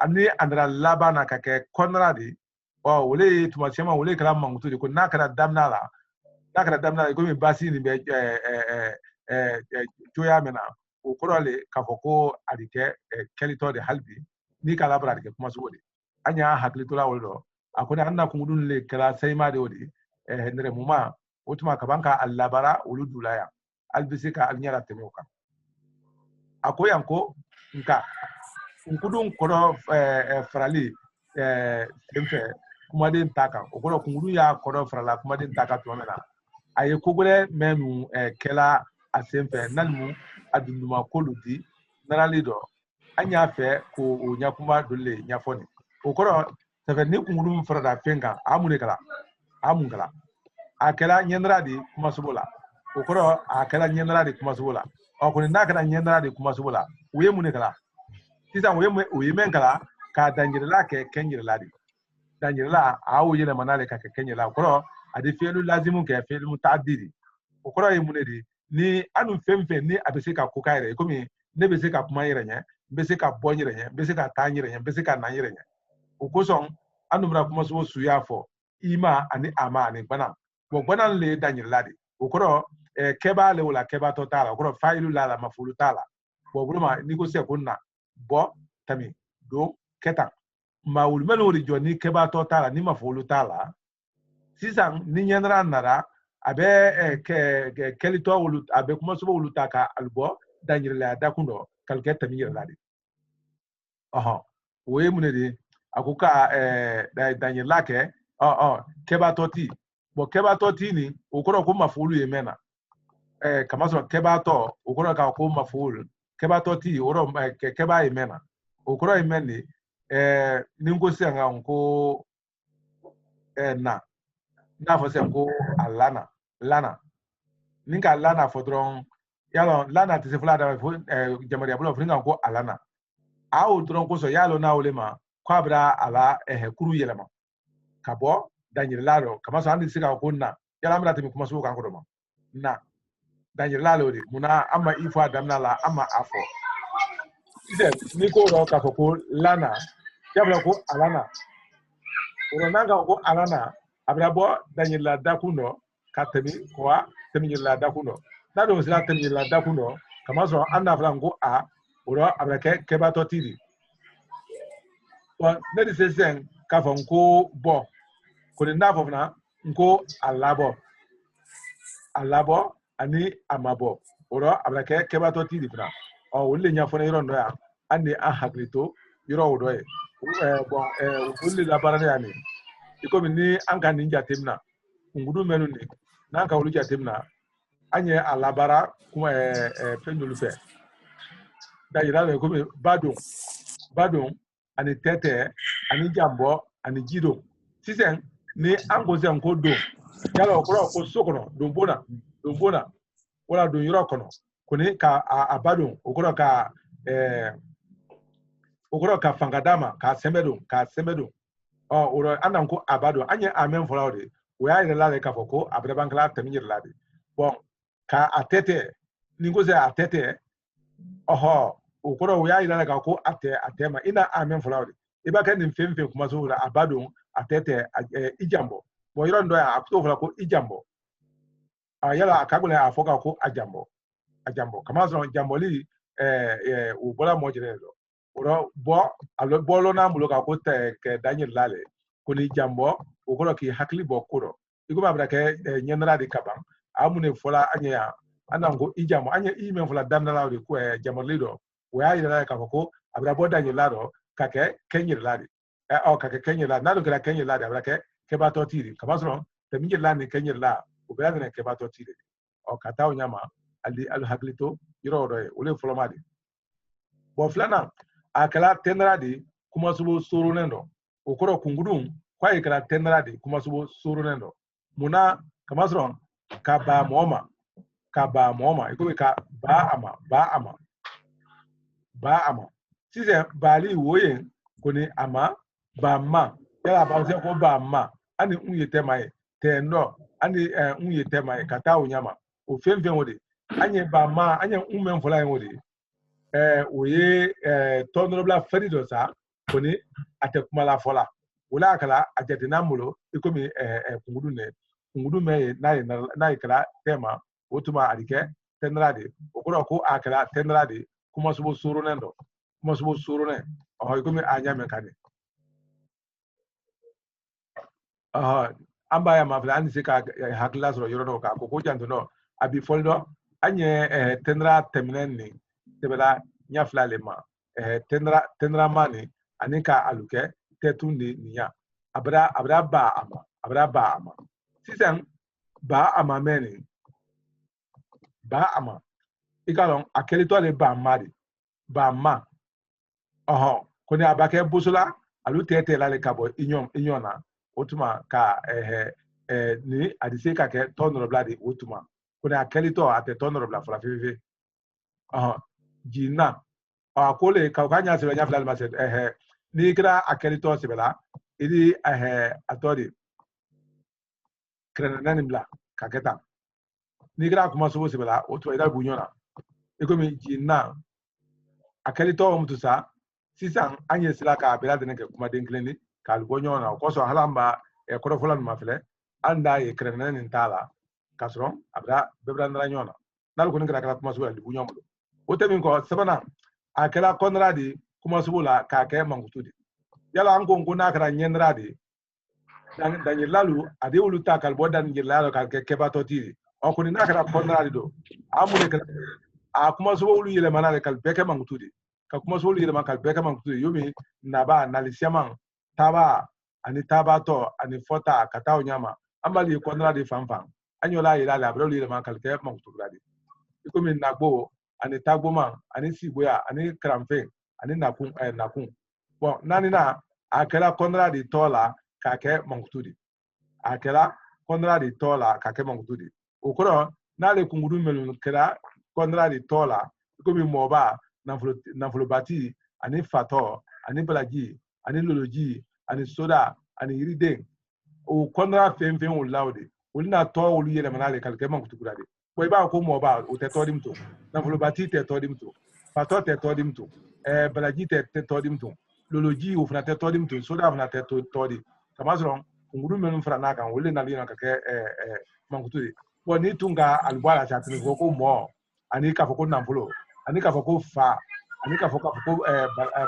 ani andra labana ka ke konradi wole tumasema wole kala mangutu de ko na kala damna ko mi basi ni be joya mena o korole ka foko adike kelito de halbi ni kala bra adike kuma sugodi anya haklito la woldo akoni anna kungudun le kala sayma de odi ndere muma otuma kabanka allabara uludulaya albisika alnyara temoka akoyanko nka nkudun kodo frali semfe kumaden taka okoro kungudu ya kodo frala kumaden taka tuamena aye kogore menu kela asemfe nanmu adunduma koludi naralido anya fe ko nyakuma dolle nyafoni okoro sefe ni kungudu frada fenga amune kala amungala akela nyendradi kuma subola okoro akela nyendradi kuma subola okoni nakala nyendradi kuma subola uye mune kala sisa uye menkala ka danjirila ke kenjirila danjirila awu yele manale ka ke kenjirila okoro adi felu lazimu ke felu mutadidi okoro ye munedi ni anu femfe ni abese ka kukaire komi ne bese ka kuma yirenya bese ka bonyirenya bese ka tanyirenya bese ka nanyirenya okoson anu mra kuma so suya fo ima ani ama ani bana bo bana le danjirila di okoro keba le wala keba totala okoro failu la mafulu tala bo buluma ni ko se kunna bo tami do keta mawul melori joni keba totala ni mafulu tala sisan ni nyandra nara abe kelito wulu abe kuma so wulu taka albo danjirila dakundo kalke tami yirla di aha we munedi akuka danjirila ke keba toti bo keba toti ni okoro ko mafulu yemena kama so keba to okoro ka ko mafulu keba toti oro keba yemena okoro yemeni ningo se nga nko na fo se nko alana lana ninga lana fodron yalo lana te se fula da fo jamari abulo fringa nko alana awu dron ko so yalo na olema kwabra ala kuru yelema kabo danjir lalo kama so andi sika ko na yala mra te mi kuma so kan ko do ma na danjir lalo di muna amma ifo adamna la amma afo ide ni ko ro ka ko lana yabla ko alana uronanga ko alana abrabo danjir la dakuno katemi kwa temi la dakuno na do sila temi la dakuno kama so anna frango a uro abrake keba totiri wa ne di sesen ka fo nko bo ko ni na fo na nko alabo ani amabo uro abrake keba totiri fra o wolle nya fo na yiro ndo ya andi a haklito yiro wodo e bon wolle la barane ani iko ni anka ninja temna ngudu menu ni nanka wulu jatemna anye alabara kuma pendulu fe da yira ko badon ani tete ani jambo ani jido sisen ni ango se nko do yalo ko sokono do bona wala do yiro kono kuni ka abadon okoro ka fangadama ka semedo oro ananko abado anye amen folawde we ya ila le ka foko abrebankla tamir lade bon ka atete ningo se atete okoro we ya ila le ka ko atema ina amen folawde iba kan nim femfe kuma so la abado atete ijambo bo yiro ndo ya akuto fola ko ijambo yala akagule afoka ko ajambo kama so jamboli o bola mojere do oro bo alo bolo na mulo ka ko ke Daniel lale ko ni jambo okoro ki hakli bo kuro iko babra ke nyenra de kaban amune fola anya anango ijambo anya ime fola damna la de ko jamoli do we ayi la ka ko abra bo Daniel lado ka ke kenyer lade ka ke kenyer lade na do ka kenyer lade abra ke ba to tiri kama so te minje la ni kenyer la o bela ne ke ba to tiri o kata o nyama ali al haklito yiro do ole fola madi bo flana akala tenradi kuma subo soro nendo okoro kungudun kwa ikala tenradi kuma subo soro nendo muna kamasron ka ba moma iko ka ba ama size bali woye koni ama ba ma yala ba se ko ba ma ani unye temai tendo ani unye temai kata unyama o femfe wode anye ba ma anye umen fola wode oye tonobla ferido sa koni atekumala fola wala kala ajetina mulo ikomi kungudu me na ikala tema otuma adike tendradi okoro ko akela tendradi kuma subo surunen do kuma subo surunen o ko mi anya men kane amba ya mafla ani sika hakla so yoro do ka ko janto no abi foldo anye tendra temnen ni tebela nya flalema tendra mani anika aluke tetundi niya abra ba ama sisan ba ama meni ba ama ikalon akelito le ba mari ba ma koni abake busula alu tete la le kabo inyona otuma ka ni adise ka ke tonro bladi otuma koni akelito ate tonro bla fla fifi jina akole ka kanya se nya fla ma se ni kira akelito se bela ili atori krenani bla kaketa ni kira kuma so se bela otu ida bunyona ikomi jina akelito mutusa sisan anye sila ka bela de ke kuma denkleni ka albonyona ko so halamba koro fulan mafle anda e krenani tala kasron abra bebra ndra nal ko ni kira kuma so bela bunyomo otemin ko sabana akela konradi kuma so bula ka ke mangutudi yala an gongo na kara nyenradi dan lalu ade uluta kalbo dan yirlalo ka ke kebato tiri o kuni na kara konradi do amune kala a kuma so ulu yele manale kal beke mangutudi ka kuma so ulu yele man kal beke mangutudi yomi naba nalisiaman taba ani tabato ani fota katao nyama ambali konradi fanfan anyola yela la bro yele man kal ke mangutudi ikomi nagbo ani tagboma ani siboya ani kramfe ani nakun bon nani na akela konradi tola kake mangutudi akela konradi tola kake mangutudi okoro nale kunguru melun kera konradi tola komi moba na bati ani fato ani balaji ani loloji ani soda ani iride o konra femfen o laude olina to olu yele manale kake mangutudi boy ba ko moba o te todimto na bati te todimto fato te todimto balaji te todimto loloji o fana te todim to soda fana te todi kamazron nguru menun frana kan wole na lina ka ke mangutudi woni tunga albala cha tini ko mo ani ka foko nampulo ani ka foko fa ani ka foko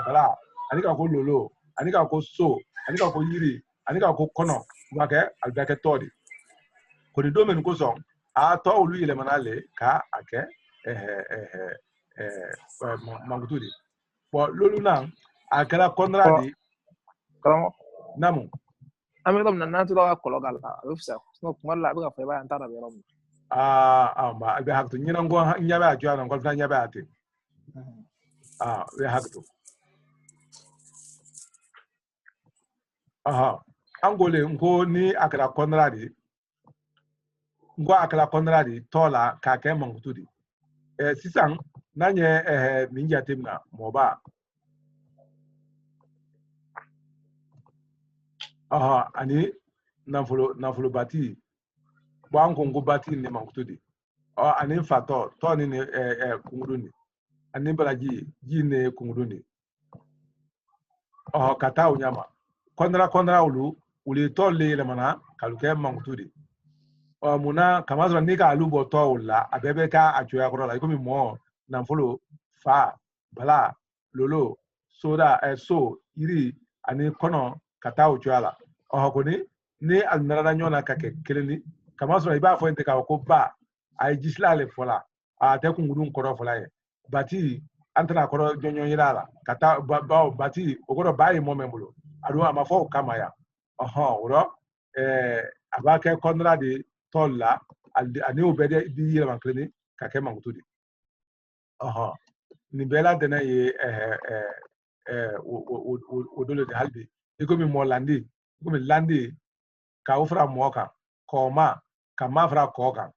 bala ani ka ko lolo ani ka ko so ani ka ko yiri ani ka ko kono wa ke albake todi ko di domen ko son a to olu yele manale ka ake mangutudi bo lolu nan akela konradi Kalamo. namu Ami tom nan tu la kologal la. Ufsa. No kuma la buga fa ba antara be rom. Ma be hakto nyina ngo nyabe ajwa no ngol nyabe ate be hakto angole ngo ni akela konradi tola ka ke mangutudi sisan nanye ninja timna moba ani nafulo bati bwan kongo bati ne mangutudi ani fato to ni kunguruni ani balaji ji ne kunguruni kata unyama konra uli to le mana kaluke mangutudi muna kamazwa nika alubo to ula abebe ka achoya korola ikomi mo nafulo fa bala lolo soda so iri ani kono kata uchoala koni ni alnara nyona kake keleni kama so iba fo ente ka ko ba ay gisla le fola te kungudun koro fola ye bati antana koro jonyo yirala kata ba bati ogoro bayi mo membulo adu amafo kama ya woro abake konradi tolla ani obede di yira man kleni kake mangutudi ni bela dena ye odolo de halbi ikomi molandi ikomi landi ka ufra moka koma kama fra koka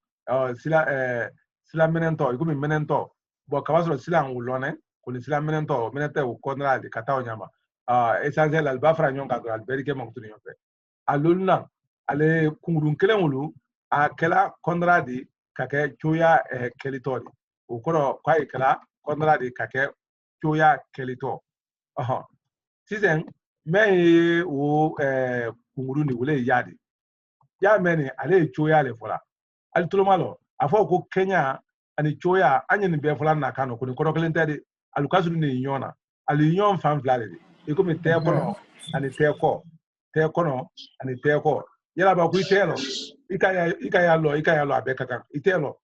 sila menento ikomi menento bo kabasro sila ngulone kuni sila menente u konradi kata onyama essentiel alba fra nyonga do alberike mangutudi yonfe alulna ale kungurun kelengulu akela konradi kake choya kelitori ukoro kwa ikela konradi kake choya kelito sizen me wo kunguru ni wole yadi ya meni ale choya le fola al tulumalo afo ko Kenya ani choya anya ni be fulan na kano ko ni kono kelen tade alukasu ni nyona ali nyon fan flale e ko mi te kono ani te kono ani te ko yala ba ku itelo ikaya lo abeka kan itelo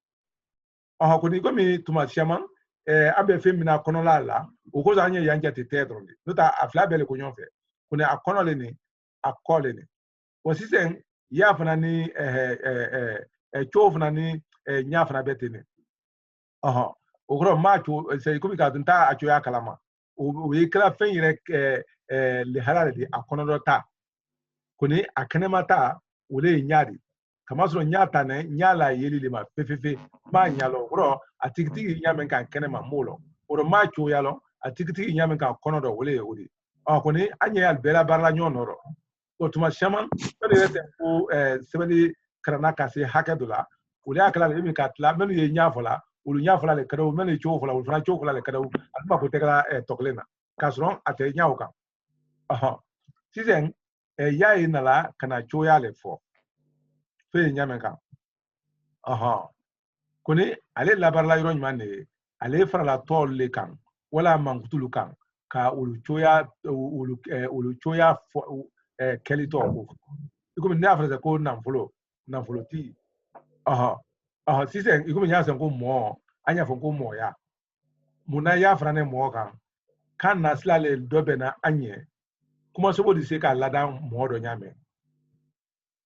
ko ni ko mi tuma shaman abe femina kono la o ko zanye yanja te tedro ni nota afla bele ko nyon fe ko ni akono le ni akole ni o sisen ya fana ni chofna ni nya fana betene ogro macho se ko bi ka dunta acho ya kalama o yekra fen yire le halale di akono do ta kuni akanema ta wole nyadi kama so nyata ne nyala yeli le ma fefefe ma nyalo ogro atigitigi nyamen kan kanema molo oro macho yalo atigitigi nyamen kan kono do wole odi kuni anya al bela barla nyonoro o tuma shaman ko rete ko sebeli karana kasi hakedula wole akala le mi katla menu ye nyafola ulu nyafola le kado menu chofola ulu fana chofola le kado alba ko tegala toklena kasron ate nyawka sizen ya inala kana choya le fo fe nyamen kan kuni ale labarla yoro nyane ale fara la tol le kan wala mangutulu kan ka ulu choya kelito ko iko mi afra ko namfolo ti sizen iko mi nyasa ko mo anya fo ko mo ya muna ya fara ne mo kan nasla le dobe na anye kuma so bodi se ka ladan mo do nyame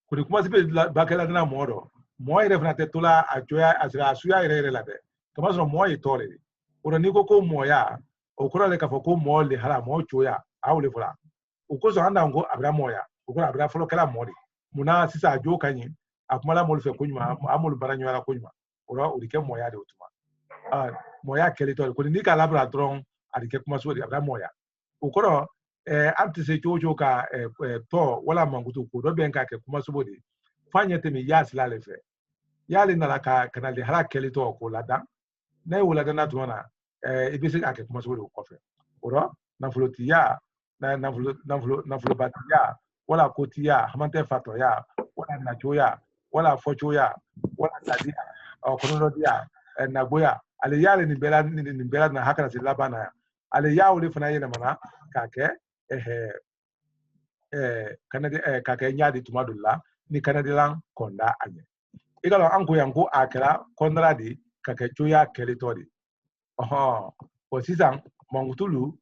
kuri kuma se be bakela na mo do mo ire fana te tula ajoya asira asuya ire la de kuma so mo itore oro ni ko mo ya okura le ka fo ko mo le hala mo choya awle fula ukoso anda ngo abra mo ya okura abra folo kala mo di muna sisa ajo kanyi akumala mo le fe kunyuma amul baranyo ala kunyuma oro urike mo ya de utuma mo ya kelito ko ni ka labra dron adike kuma so di abra mo ya okoro antise chocho ka to wala mangutu ko do benka ke kuma so bodi fanyete mi yas la le fe yali na ka kana de hala kelito ko lada na wala da na tuna ibisi ake kuma so bodi ko fe oro na flotia na flo batia wala kotia hamante fato ya wala na choya wala fochoya wala tadia kono dia na boya ale yale ni bela na hakana se labana ale yawo fana yena mana kake kanade kake nyaadi tumadulla ni kanadilan konda anye igalo anko yanko akela kondradi kake choya kelitori o sisan mangutulu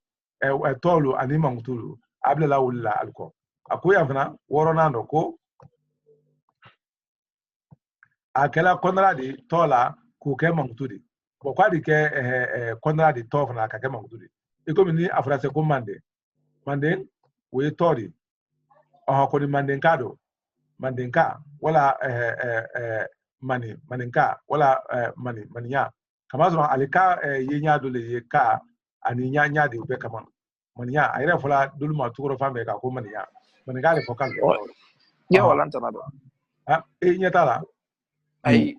tolu ani mangutulu ablela wulla alko akuya fana woronando ko akela kondradi tola ku ke mangutudi bo kwadi ke kondradi tofna kake mangutudi ikomi ni afrase ko manden we tori ko ni mandenka wala maninka wala maninya kama zo alika yenya dole yeka ani nya de be kama maninya ayre fola dulma tukoro fambe ka ko maninya maninga le fokal ya wala ntana do nyata la ay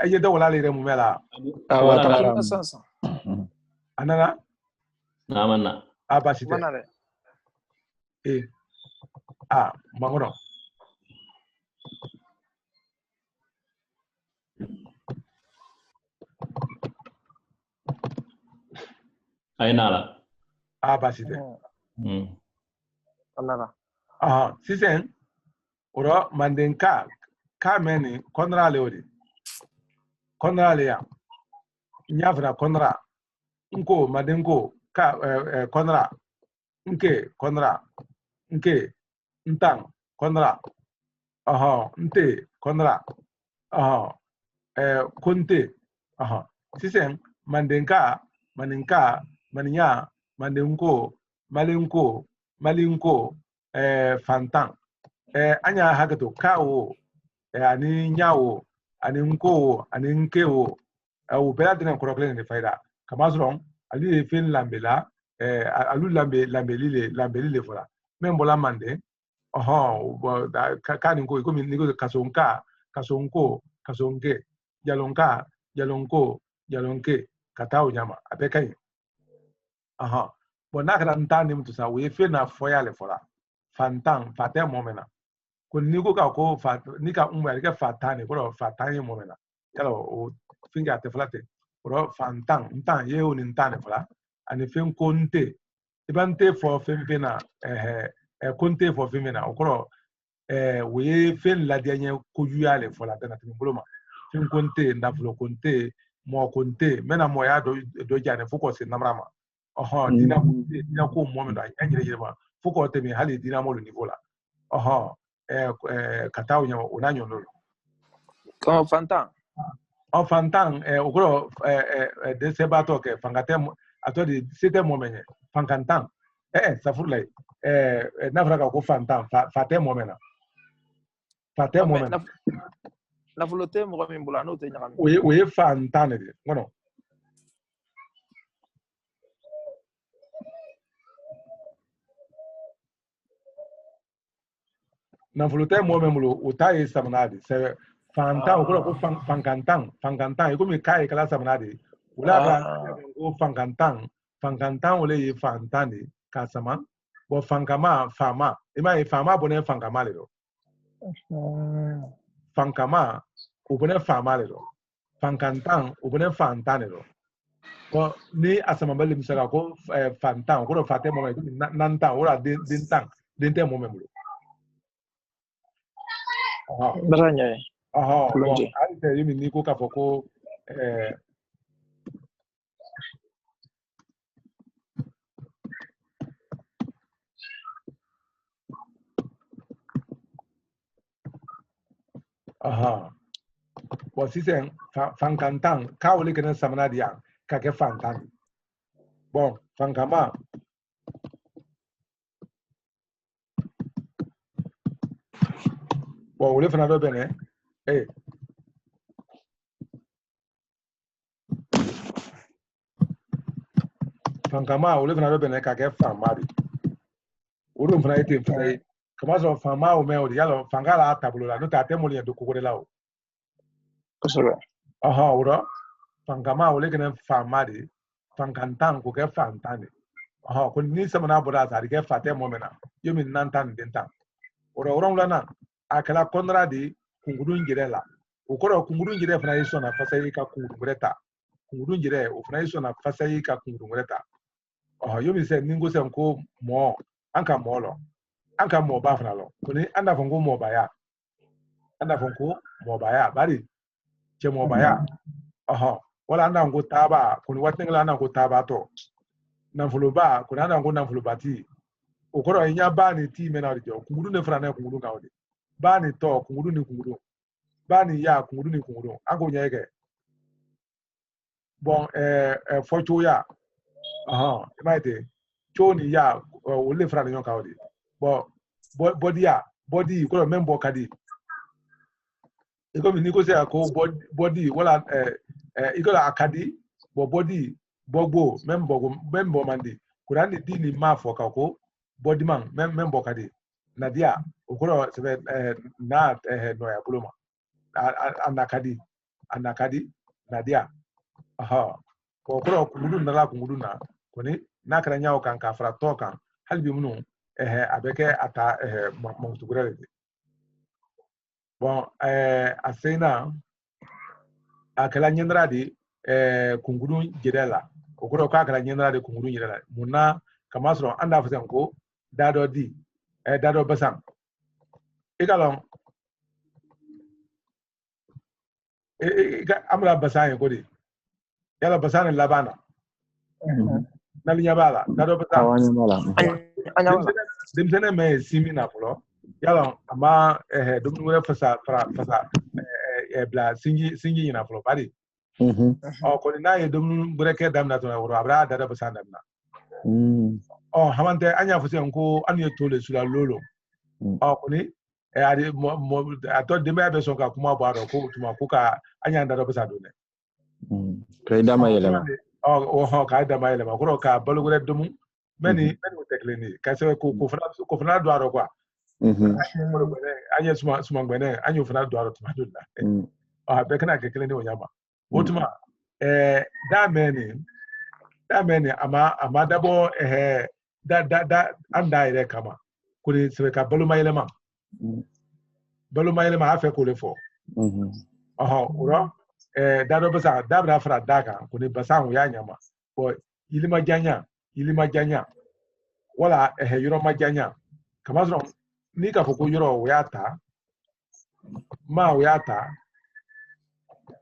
yeda wala le mu mela wala sansa anana namana abasite manale mangono ainala basite Allah sisen oro mandenka kameni konrale odi konrale ya nyafra konra nko madenko ka konra nke konra nke ntang konra nte konra konte sisen mandenka maninka maninya mandenko malinko fantan anya hagato kawo ani nyawo ani nko ani nkewo o bela dinen koroklen ni faida kama zron ali fin lambela alu lambelile fola membola mande kani nko ikomi niko kasonke jalonke katao nyama abekai bon nakara ntani mtu sa we fe na foya le fola fantan fatem momena ko niko ka ko nika umba ke fatani ko fatani momena yalo o finga te flate ro fantan ntan ye o ntan fla ani fin konte ibante for femfena konte for femena okoro we fin la dernière kojuyale for la tena timboloma fin konte ndafulo konte mo konte mena mo ya do jane fuko se namrama dina ko mo me do ajire ba fuko te mi hali dina mo le niveau la katao nya onanyo no Como fantan. En fantan okoro de sebato ke fangatem atodi c'était mo menye fankantan safurlay nafraka ko fantan fate mo mena fate mo mena la volonté mo min bulano te nyam we fantan de ngono na volonté mo memlo utai samnadi se fantan okoro ko fankantan ko mi kai kala samnadi ula ba ko fankantan ole yi fantani kasama bo fankama fama ima yi fama bone fankama le do fankama ubone fama le do fankantan ubone fantani do bo ni asama bali misaka ko fantan ko do fate mo nanta ora din te mo memlo beranya bon ante yimi ni ko ka foko bon si c'est fankantan ka wole kenen samana dia ka ke fantan bon fankama bon wole fana do bene fankama wole fana do bene ka ke famari wole fana ite fana kama so fama o me o yalo fangala tablo la no ta temo le do kokore la o Kosobe. wuro fankama wole kenen famari fankantan ko ke fantani ko ni samana boda sa ke fate mo mena yomi nantan dentan wuro lana akala konradi kungudun jirela ukoro kungudun jire fana yiso na fasai ka kungudun jire o fana yiso na fasai ka kungudun greta yomi se ningo se ko mo anka mo ba fana lo kuni anda fongo mo ba ya bari che mo ba ya wala anda ngo taba kuni watengla anda ngo taba to nanfulo ba kuni anda ngo nanfulo bati ukoro inya ba ni ti mena rijo kungudun ne fana na kungudun gawde ba ni to kungudun ni kungudun ba ni ya kungudun ni kungudun ango nyege bon focho ya imaite cho ni ya ole fra ni yonka odi bon body ko member kadi iko mi ni ko se ko body wala iko la akadi body bogbo member mandi kurani di ni ma fo ka ko body man member kadi nadia okoro se na no ya buloma anakadi nadia ko okoro kungudun na koni na kara nyawo kan ka fra to kan halbi munu abeke ata mongtugurele bon asena akala nyendra di kungudun jedela okoro ka akala nyendra di kungudun jedela munna kamasro anda fasen ko dado di dado basam ikalon amra basan ko di yala basan labana nalinya bala dado basan dimsene me simina flo yala ama dumwe fasa bla singi ina flo bari ko na ye dum bureke damna to woro abra dado basan damna hamante anya fusen ko anu tole sula lolo ko ni adi ato dembe be son ka kuma ba ro ko tuma ko ka anya dado basan do ne kai dama yelema ka dama yelema ko ka balugure dum meni tekleni ka se ko fana do aro kwa anya suma gbene anya fana do aro tuma do la be kana ke kleni onyama otuma da meni ama dabo da anda ire kama kuri se ka baluma yelema afa ko le fo uro dado basa dabra fra daga kuni basa ya nyama bo ilima janya wala yoro majanya kamazro ni ka foko yoro uyata ma uyata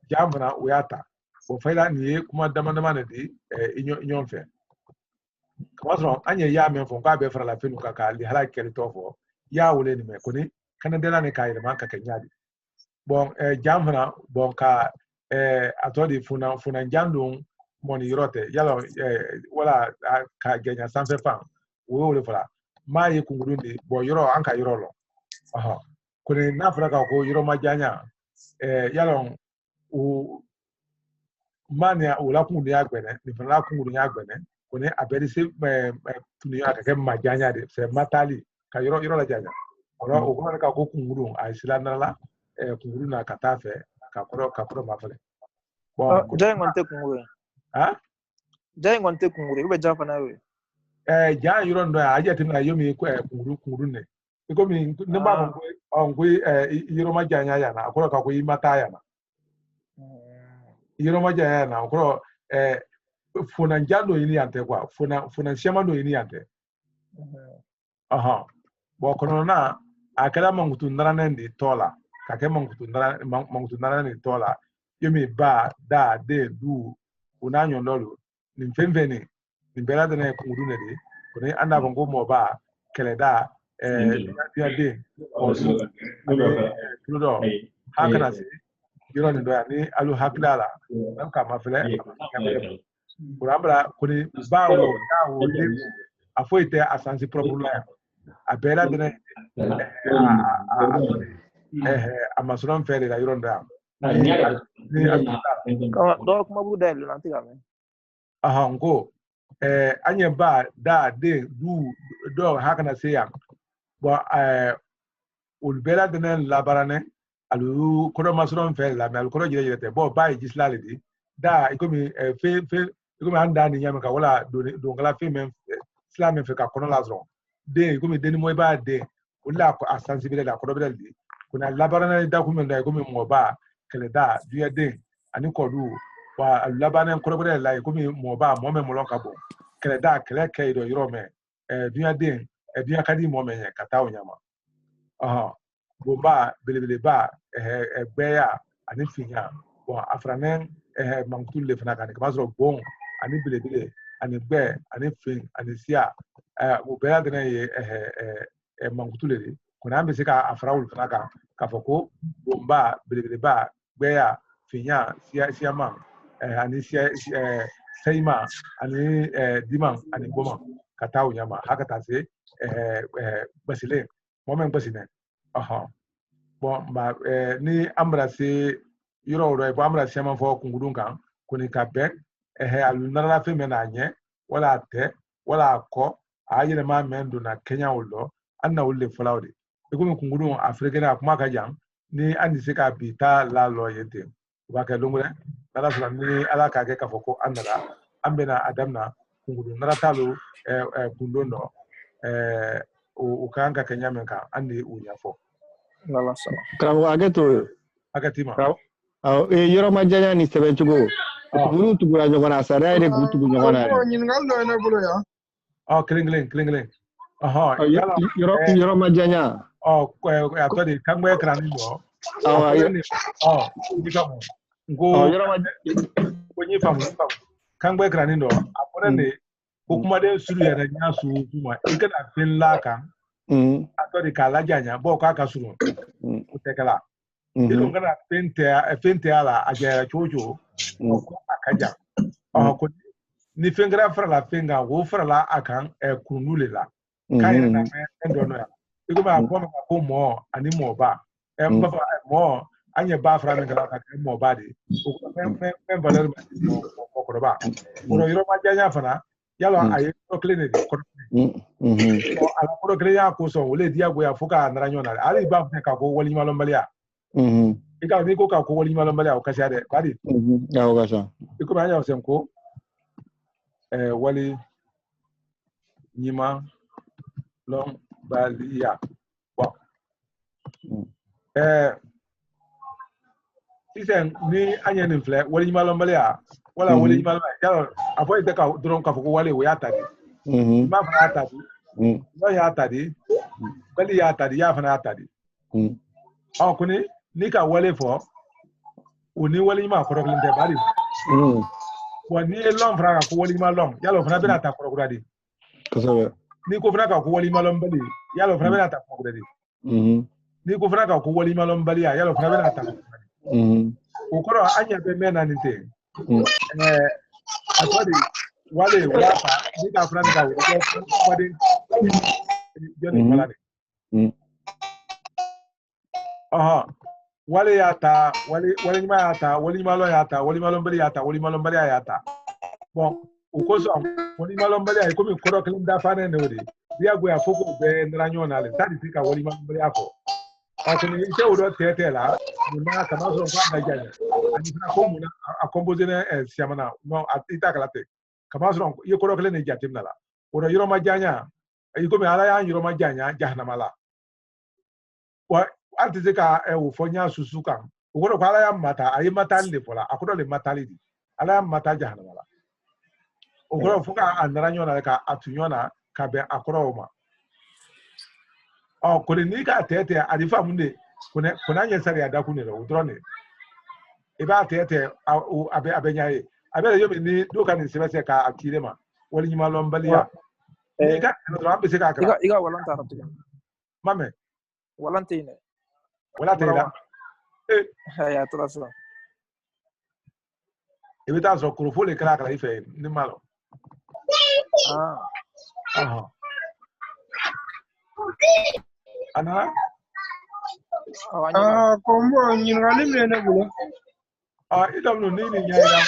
jamna uyata bo faila ni kuma dama ne di inyo fe kamazro anye ya men fo ka be fra la fenu ka li hala keri tofo ya wole ni me kuni kana dela ne kai ma ka kenyadi bon jamna bon ka atodi funa jandung moni rote yalo wala ka genya sanfe fan wo fala ma yi kungurundi bo yoro anka yoro lo aha kuni na fara ka ko yoro majanya yalo u mania ula kungurundi agbene ni fara kungurundi agbene kuni abedi se tuni aka ke majanya de se matali ka yoro la janya ora o ko ka ko kunguru a silana la kunguru na katafe ka koro mafale Jai ngonte kungure. Jai ngonte kungure. Ube jafa na we. Ja yoro ndo aje timna yomi kunguru ne. Iko mi nimba ngwe yoro majanya ya na akoro ka ko imata ya na. Yoro majanya na akoro funa njando ini ante kwa funa shema ndo ini ante. Aha. Bo kono na akala mangutu ndara ndi tola. Kake mangutu ndara ndi tola. Yomi ba da de du unanyo ndolo nimfemveni nimbela dene kunguru ne de kone anda bongo mo ba keleda dia de osu tudo hakana si yoro ndo ya ni alu haklala nam ka mafele kurambra kone ba wo de afoite asansi problem abela dene amasoron fere da yoro ndo do kuma bu dai nanti game ahango anye ba da de du do hakana se ya bo ulbela denen labarane alu kodo masron fe la mel kodo jire te bo ba islale di da ikomi ikomi anda ni nyame ka wala do ngala fe men islam fe ka kono lazron de ikomi deni moy ba de wala ko asensibilité la kodo bedel di kuna labarane da ko men da ikomi mo ba kele da duya de ani kodu wa labanen korobere la ikomi mo ba mo me molon kabo kele da kele ke do yoro me duya de duya kadi mo me yen kata onyama aha bo ba belebele ba beya ani finya bo afranen mangutul le fana kan ka so bon ani belebele ani be ani fin ani sia bo beya de ne mangutul le kuna ambe se ka afrawul fana kan ka foko bo ba belebele ba beya finya sia man ani seima ani diman ani goma kata unyama haka ta se basile momen basine aha bon ba ni amra se yoro ro e amra se man fo kungudun kan kuni ka bek alu nara fe mena anye wala te wala ko ayele ma mendo na Kenya ulo anna ulle folawde e ko kungudun afrika na kuma ka jang ni andi se ka bita la lo yete ba ka lungure nara sura ni ala ka ke ka foko andara ambena adamna kungudu nara talo kundono o kanka Kenya menka andi unyafo lala sama Kram ageto agatima yoro majanya ni seben chugo bulu tugura nyogona sara ide gutu nyogona kling aha yoro majanya atodi kangwe krani do ndikamo ngo yoro majanya konyi famu kangwe krani do apore ne kuma de suru ya nya su kuma ikana fin laka atodi kala janya bo ka ka suru utekala ilo ngana fente ala aja chojo ko akaja ko ni fengra fra la fenga wo fra la akan kunule la kaina na me endo no ya iko ma ko mo ani mo ba ba mo anye ba fra me ngala ka mo ba de ko me valeur ko ba ko yoro ma janya fana yalo aye ko clinic ko ala ko clinic ko so wole dia go ya fuka na ranyo na ali ba ka ko wali malo malia ika ni ko ka ko wali malo malia o ka shade badi ya o ka sha iko ba ya sem ko wali nyima long balia bon si c'est ni anya ni fle wali malombalia wala wali malombalia yalo apo ite ka drone ka fuko wale ya tadi ma fana tadi no ya tadi bali ya tadi ya fana tadi o kuni ni ka wale fo oni wali ma ko roglente bari bon ni lom fana ko wali malom yalo fana bena ta ko gradi kasabe ni ko fana ka ko wali malom bali yalo fana bena ta ko gradi ni ko fana ka ko wali malom bali yalo fana bena ta ukoro anya be mena nite atodi wale wapa ni ka fana ka wadi jeni malade wale yata wale nyima yata wale malo yata wale malo mbali yata wale malo mbali yata bon ukoso wale malo mbali ay komi koro klim da fane ne wodi dia go ya foko be ndranyo na le tadi tika wale malo mbali ako akoni ite odo tete la na kama so kwa gaja ani na ko muna a composer ne siamana no ita kala te kama so ye koro kle ne jatim na la odo yoro majanya ay komi ala ya yoro majanya jahannama la wa artiste ka ufonya susuka ukoro kwa ala ya mata ayi mata le fola akodo le mata le di ala ya mata jahannama la ukoro fuka andaranyo na ka atunyona ka be akoro ma o kole ni ka tete adifa munde kuna nyesari adaku ne ro drone e ba tete abenyaye abele yomi ni doka ni sebese ka akirema wali nyima lombalia ni ka no ambe se ka kra iga walanta rabtiga mame walantine wala tela ya trasa e beta so kurufo le kra kra ife ni malo ana kombo nyingali mene bulo idam no ni nyaira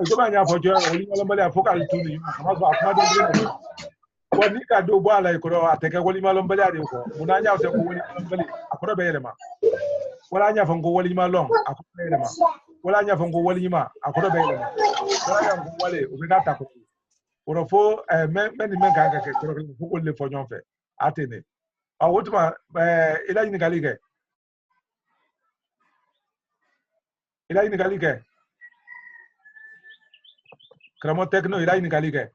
ito ba nya fojo wali malo mbali afoka lituni kama so akuma de ngene wani ka do bala ikoro ateke wali malo mbali ade ko munanya ose ko wali malo mbali akoro be yelema wala nya fango wali malo akoro be yelema wala nya fango wali ma akoro be yelema wala nya fango wali ubika ta ko orofo meni menga ka ko ko le fonyon fe atene awutuma ila ni galige kramo tekno ila ni galige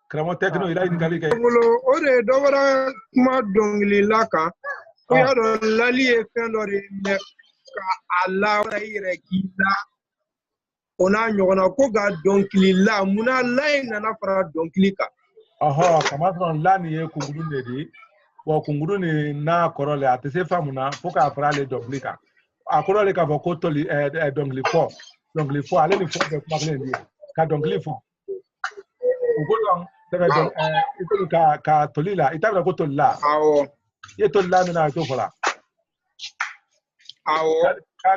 kramo tekno ila ni galige bulo ore dowara ma dongli laka ko yado lali e fendori ne ka ala ire kila ona nyogona ko ga donkili la muna line na fara donkili ka kama son lani ye kunguru ne di wo kunguru ni na korole atese famuna foka fara le doblika akorole ka foko toli dongli 4 ale ni 4 de kuma kle ndi ka dongli 4 ugodon tebe don ikolu ka tolila itabra ko tolila ye tolila na to fola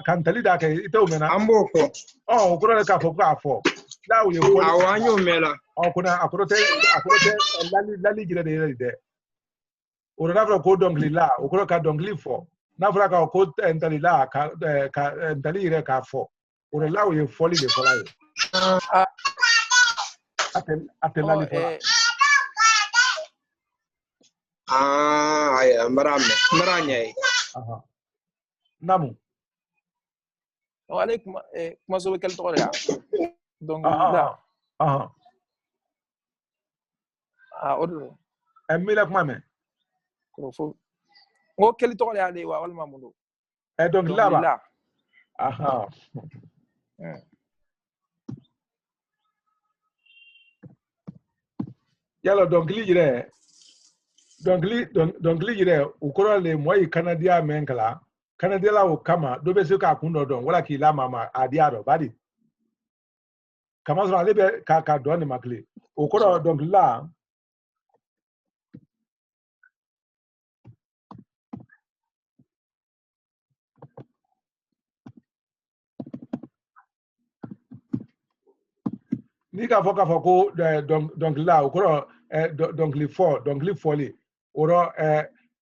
kan talida ke ito mena amboko ukoro ka foko afo la uye ko awanyo mela kuna akorote lali jira de de ora na ko dongli la ukoro ka dongli 4 na fura ka ko entali la ka entali ire ka 4 ora la uye foli de fola atel lali fola aya maranya namu عليك ما سوى كل طريقة دونك لا أقول أميلك مامي كروفو هو كل طريقة عليه وأول ما ملو دونك لا يلا دونك لي جري ukoro le moyi Canada menkala Canada la ukama do be se ka kundo don wala ki la mama adiaro badi kama so alebe ka don ni makle ukoro donc la ni ka foko donc la ukoro donc li 4 li oro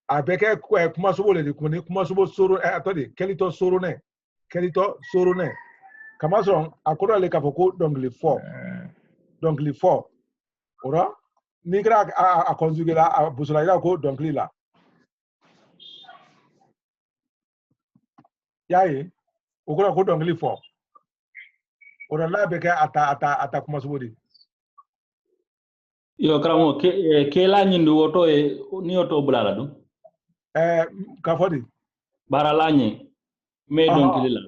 abeke kuma sobo le kuni kuma sobo soro atodi kelito soro ne kama so akoro le ka foko donc li 4 oro ni kira a conjuguer la a busula ila ko donkili la yayi o ko donkili fo o la be ka ata kuma subodi yo kramo ke la nyindu woto e ni oto bulala dum ka fodi bara la nyi me donkili la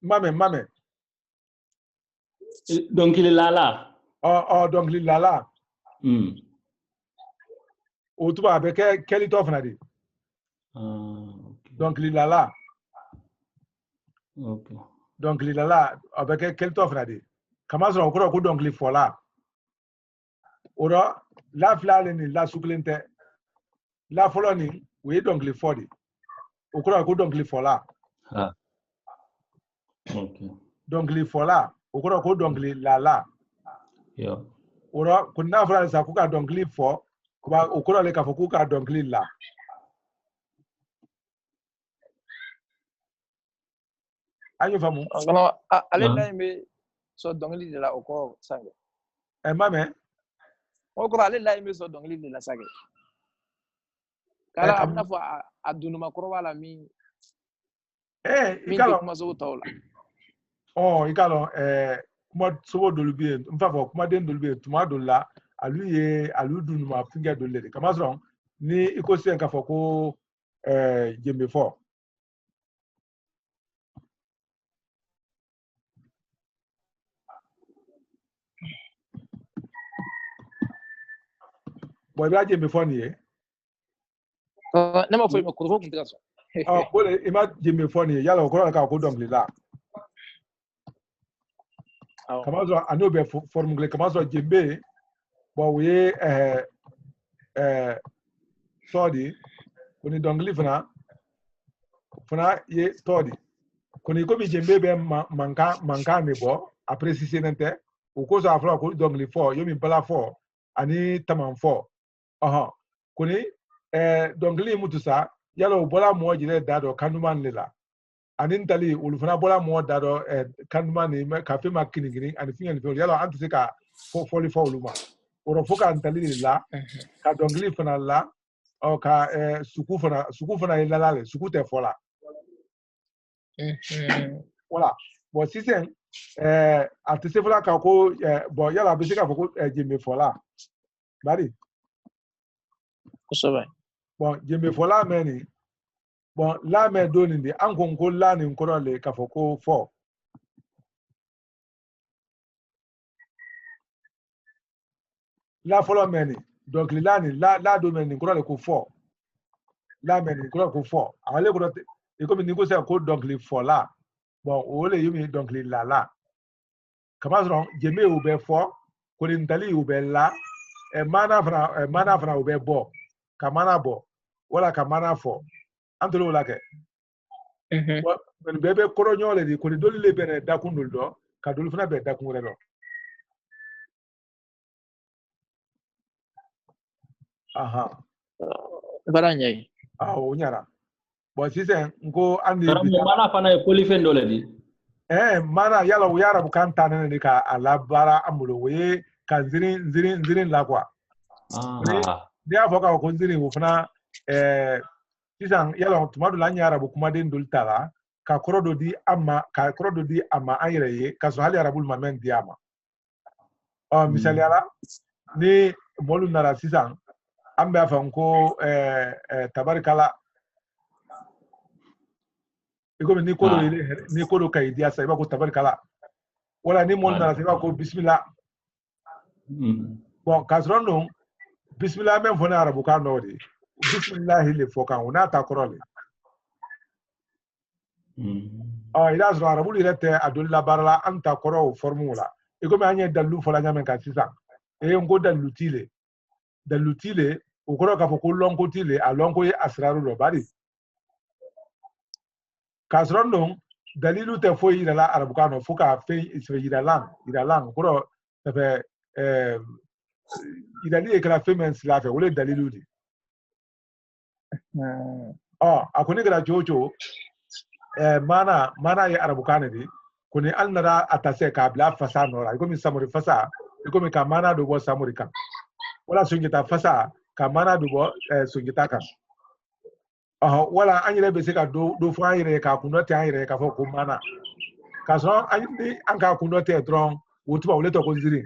mame donkili la donkili la o tuba be ke keli to fana di donkili la okay donkili la avec quel to fana di kama so ko donkili fola oro la flale ni la suklente la foloni we donkili fodi o ko donkili fola okay donkili fola o ko donkili la yo oro kunna fala sa ku ka donkili fo kuba o ko le ka fo ku ka donkili la anyo famu kono ale laime so dongli de la oko sange mame o ko ale laime so dongli de la sange kala amna fo adunu makoro wala mi ikalo kuma so tawla ikalo kuma so dolubie mfafo kuma den dolubie tuma dolla alu dunu ma finga dolle kama so ni ikosi en ka fo ko jembe fo boy ba jembe fo ni nema fo makoro ko kunta so bole ima jembe fo ni yala ko ka ko dongli la kama so anobe formule kama so jembe bo we sodi kuni dongli fana ye todi kuni ko mi jembe be manka me bo après si senente o ko so afra ko dongli fo yo mi bala fo ani taman fo kuni dongli mutusa yalo bola mo jire dado kanuman lela anin tali ulufana bola mo dado kanuman ni ka fe makini ani finga ni yalo antu ka fo uluma oro foka antali la ka dongli fana la o ka suku fana la suku te fola voilà bon si c'est artiste fola ka ko bon yala be ka ko jeme fola bari so ba bon jeme fola meni bon la me doni ndi an ko la ni ko le ka ko fo la folo meni donc la ni la do meni ko le ko fo la meni ko fo ale ko e ko ni ko se ko donc le fo la bon o le yumi donc le la kama so jeme u be fo ko ni ndali u be la mana fana u be bo ka mana bo wala ka mana fo antolo la ke ben bebe koronyo le di ko ni doli le bene dakundul do ka doli fana be dakungure do baranya o nyara bon si c'est ngo andi mana fana e kolifendo le di mana yala u yara bu kan tanene ni ka alabara amulo we ka zirin la kwa dia foka ko zirin u fana sisan yala tumadu la nyara bu kuma den dul tala ka korodo di ama ayre ye ka so hali arabul mamen di ama misali ala ni molu nara sisan ambe afan ko tabarikala iko ni kodo kay dia sa iba ko tabarikala wala ni molu nara iba ko bismillah bon kasrono bismillah men fona arabu kan no di bismillah le fokan ona ta korole ila zro arabu ile te adulla barala anta koro formula iko me anye dalu fola nyamen ka sisan ngo dalutile ukoro ka foko lonko tile alonko ye asraru do bari kasrono dalilu te fo ila la arabu kano foka fe ila lang koro fe idali e kala fe men slafe wole dalilu di akoni kala jojo mana ye arabu kano di kuni alnara atase ka bla fasa nora iko mi samori fasa iko mi ka mana do bo samuri kan wala Sunjata fasa ka mana do bo Sunjata kan wala anyire be se ka do fo anyire ka kunote anyire ka fo ko mana ka so anyire an ka kunote dron wotuba wole to ko ziri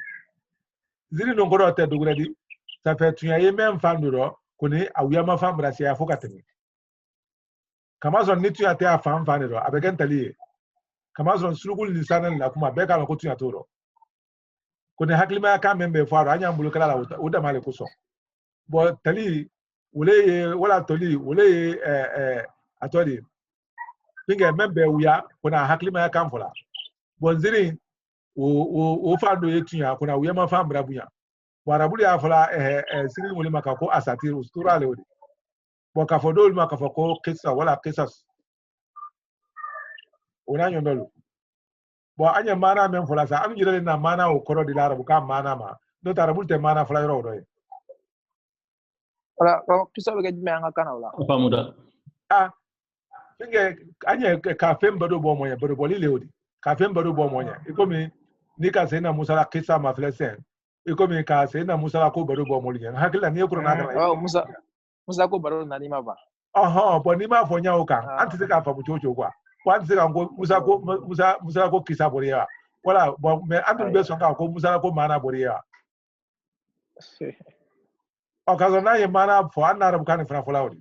no ngoro te do gredi ça fait tuya ye même fanduro koni awuya ma fam brasi ya fo katemi kama so ni tuya te afam faniro abegen taliye kama so sulugul lisanan la kuma be ka ko tuya toro koni haklima ka membe faro anya mbulu kala la uda male kuso bo tali wole wala toli wole atoli pinge membe wuya kuna haklima ka mfola bo nziri o fando yetuya kuna wuya ma fam brabuya warabuli afala siri wole makako asatir ustura le wodi bo ka fodol makafo ko kissa wala qisas ona nyondolo bo anya mana men fola sa am jirale na mana o koro di larabu ka mana ma do tarabul te mana fala yoro do wala ko kissa be gajme anga kana wala pamuda pinge anya ka femba do bo moya bodo boli le wodi ka femba do bo moya ikomi ni ka sena musala qissa ma flesen ikomi ka sena musala ko bodo bo moli hakila ni ko na ka musa ko baro na ni ma ba bo ni ma fo nyawo kan anti se ka fa muchocho kwa anti se ka ngo musa ko kisa boriya wala bo me antu be so ka ko musa ko mana boriya ka zo na ye mana fo anara bu kan fra folawdi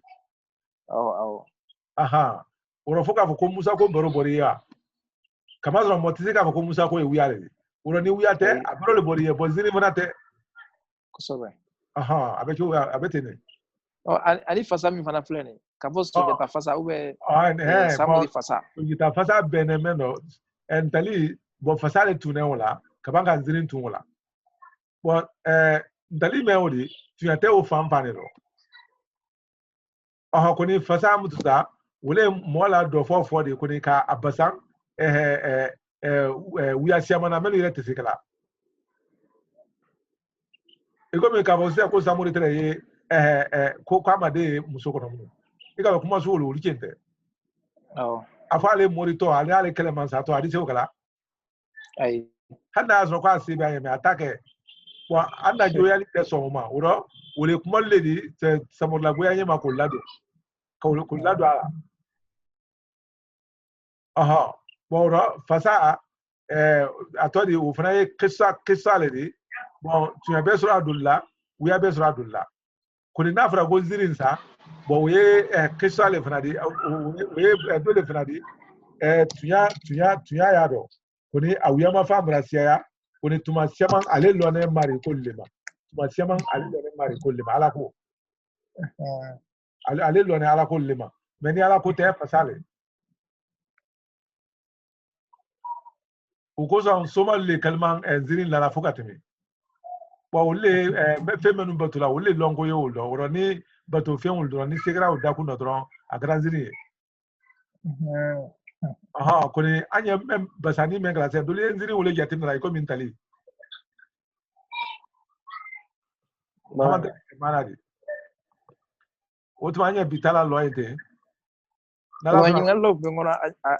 oro foka fo ko musa ko boro boriya kama zo mo tise ka fo ko musa ko e wiyale oro ni wiyate aboro le boriya bo zini monate ko so be abetene ali fasa mi fana flene ka fo Sunjata fasa ube samuri fasa Sunjata fasa benemeno entali bo fasa le tune wala kabanga nzirin tun wala bo ntali me wodi tuyate o fanfane ro ko ni fasa mututa wole mola do fo de ko ni ka abasan wiya siamana melu ile tesikala iko me ka bo se ko samuri tere ye ko kama de musoko no mu ika kuma so lo likente afale morito ale kele mansato adi se okala ai hana aso kwa sibe ayeme atake wa anda joyali de so ma uro wole kuma ledi se samola boya nyema ko lado ala bora fasa atodi o fana kissa ledi bon tu as besoin d'Allah ou ya besoin d'Allah koni na fara go zirin sa bo we kissa le fana di we do le fana di tuya ya do koni awuya ma fa brasia ya koni tuma siaman ale lo ne mari kollema tuma siaman ale lo ne mari kollema ala ko ale lo ne ala kollema meni ala ko te pasale uko sa soma le kalman zirin la fokatemi bo le fe menu batula le longo yo lo woro ni bato fe un do ni segra o daku no dron a granzini koni anya basani men grase do le nziri wole jatin la ko min tali manadi otu anya bitala lo ente na ngalo be ngona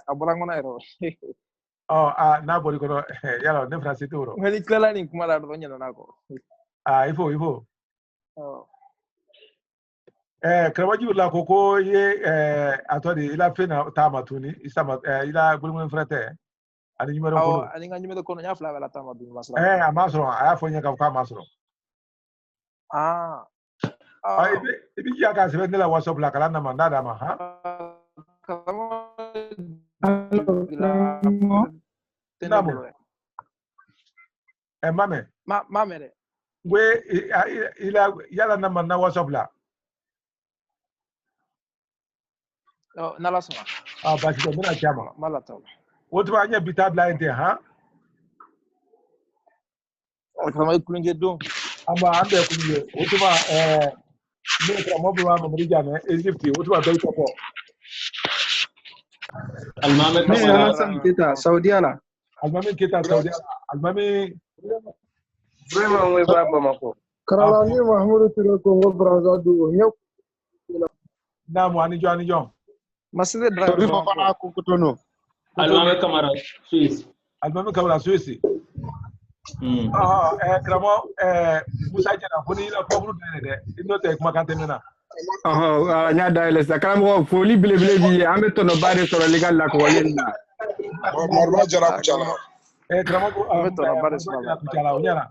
abora ngona ero na bori ko yalo ne frase toro ngeli kala ni kuma la do nyana nako ifo kraba jibu la koko ye atodi ila fena tamatuni isama ila bulmun frate ani numero ko ani nga numero ko nya fla la tamatuni masra amasro aya fo nya ka masro ibi ya ka sebe la WhatsApp la kala na mandada ma mame de we ila yala na manna WhatsApp la nala sama basi ko mina chama mala taw wotu anya bitabla ente kama kulunge do amba ambe kulunge wotu ma ne tra mobu wa mo rijane Egypt wotu ba doy ko almame kita Saudi ala almame vraiment we baba mako karalani mahmudu tiro Congo Brazza do nyok na mo ani jo maside drive ko fana ko kotono almame kamara Suisse almame kamara Suisse Karamɔgɔ Musa Jara ko ni la pabulu dɛ n'o tɛ kumakan tɛmɛna n y'a dayɛlɛ sisan karamɔgɔ foli belebele b'i ye an bɛ tɔnɔba de sɔrɔli ka lakɔlen na Maruba Jara Kucala. karamɔgɔ an bɛ tɔnɔba de sɔrɔ a la. Kucala o ɲɛna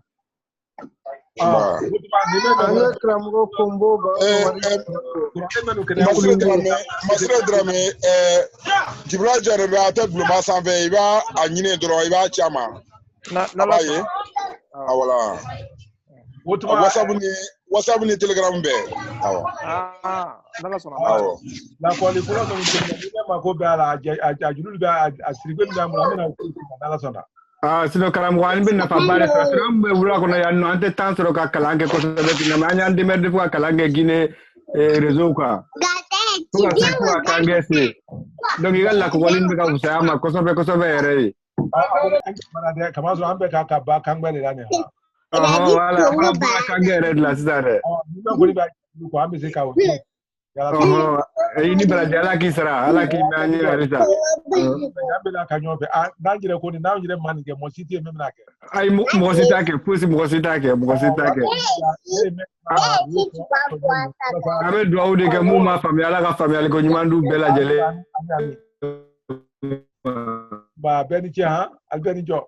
Ane Kramgo Kombo Masire Drame Jibra Jara bɛ a tɛ bulonba sanfɛ i b'a a ɲini dɔrɔn i b'a ci a ma. N'Ala Ayi. Awala. WhatsApp ni Telegram bɛɛ. Awɔ. N'Ala sɔnna. Awɔ. lakɔli fɔlɔ min tɛmɛ ni ne mako bɛ a la a juru bɛ a siribe min b'a bolo an bɛna o n'Ala sɔnna sinon karamɔgɔ an bɛ nafaba de sɔrɔ sinon an bɛ wula kɔnɔ yan nɔ an tɛ temps sɔrɔ ka kalan kɛ kosɛbɛ mais an y'an démerdé fo ka kalan kɛ Guinée réseau kan fo ka se fo ka kan kɛ se donc i ka lakɔli bɛ ka fisaya ma kosɛbɛ kosɛbɛ yɛrɛ ye kamasɔrɔ an bɛ ka ba kangba de la nin voilà an b'a bɔra kan kɛ yɛrɛ de la sisan dɛ ni bɛ kɔni b'a ko an bɛ se ka o i ni baraji ala k'i sara ala k'i mɛn an ye halisa an bɛ la ka ɲɔgɔn fɛ n'an yɛrɛ ko nin n'an yɛrɛ man nin kɛ mɔgɔ si tɛ yen min bɛna kɛ ayi mɔgɔ si t'a kɛ fosi mɔgɔ si t'a kɛ mɔgɔ si t'a kɛ an bɛ dugawu de kɛ mun m'a faamuya ala ka faamuyaliko ɲuman d'u bɛɛ lajɛlen ba bɛɛ ni ce han ali bɛɛ ni jɔ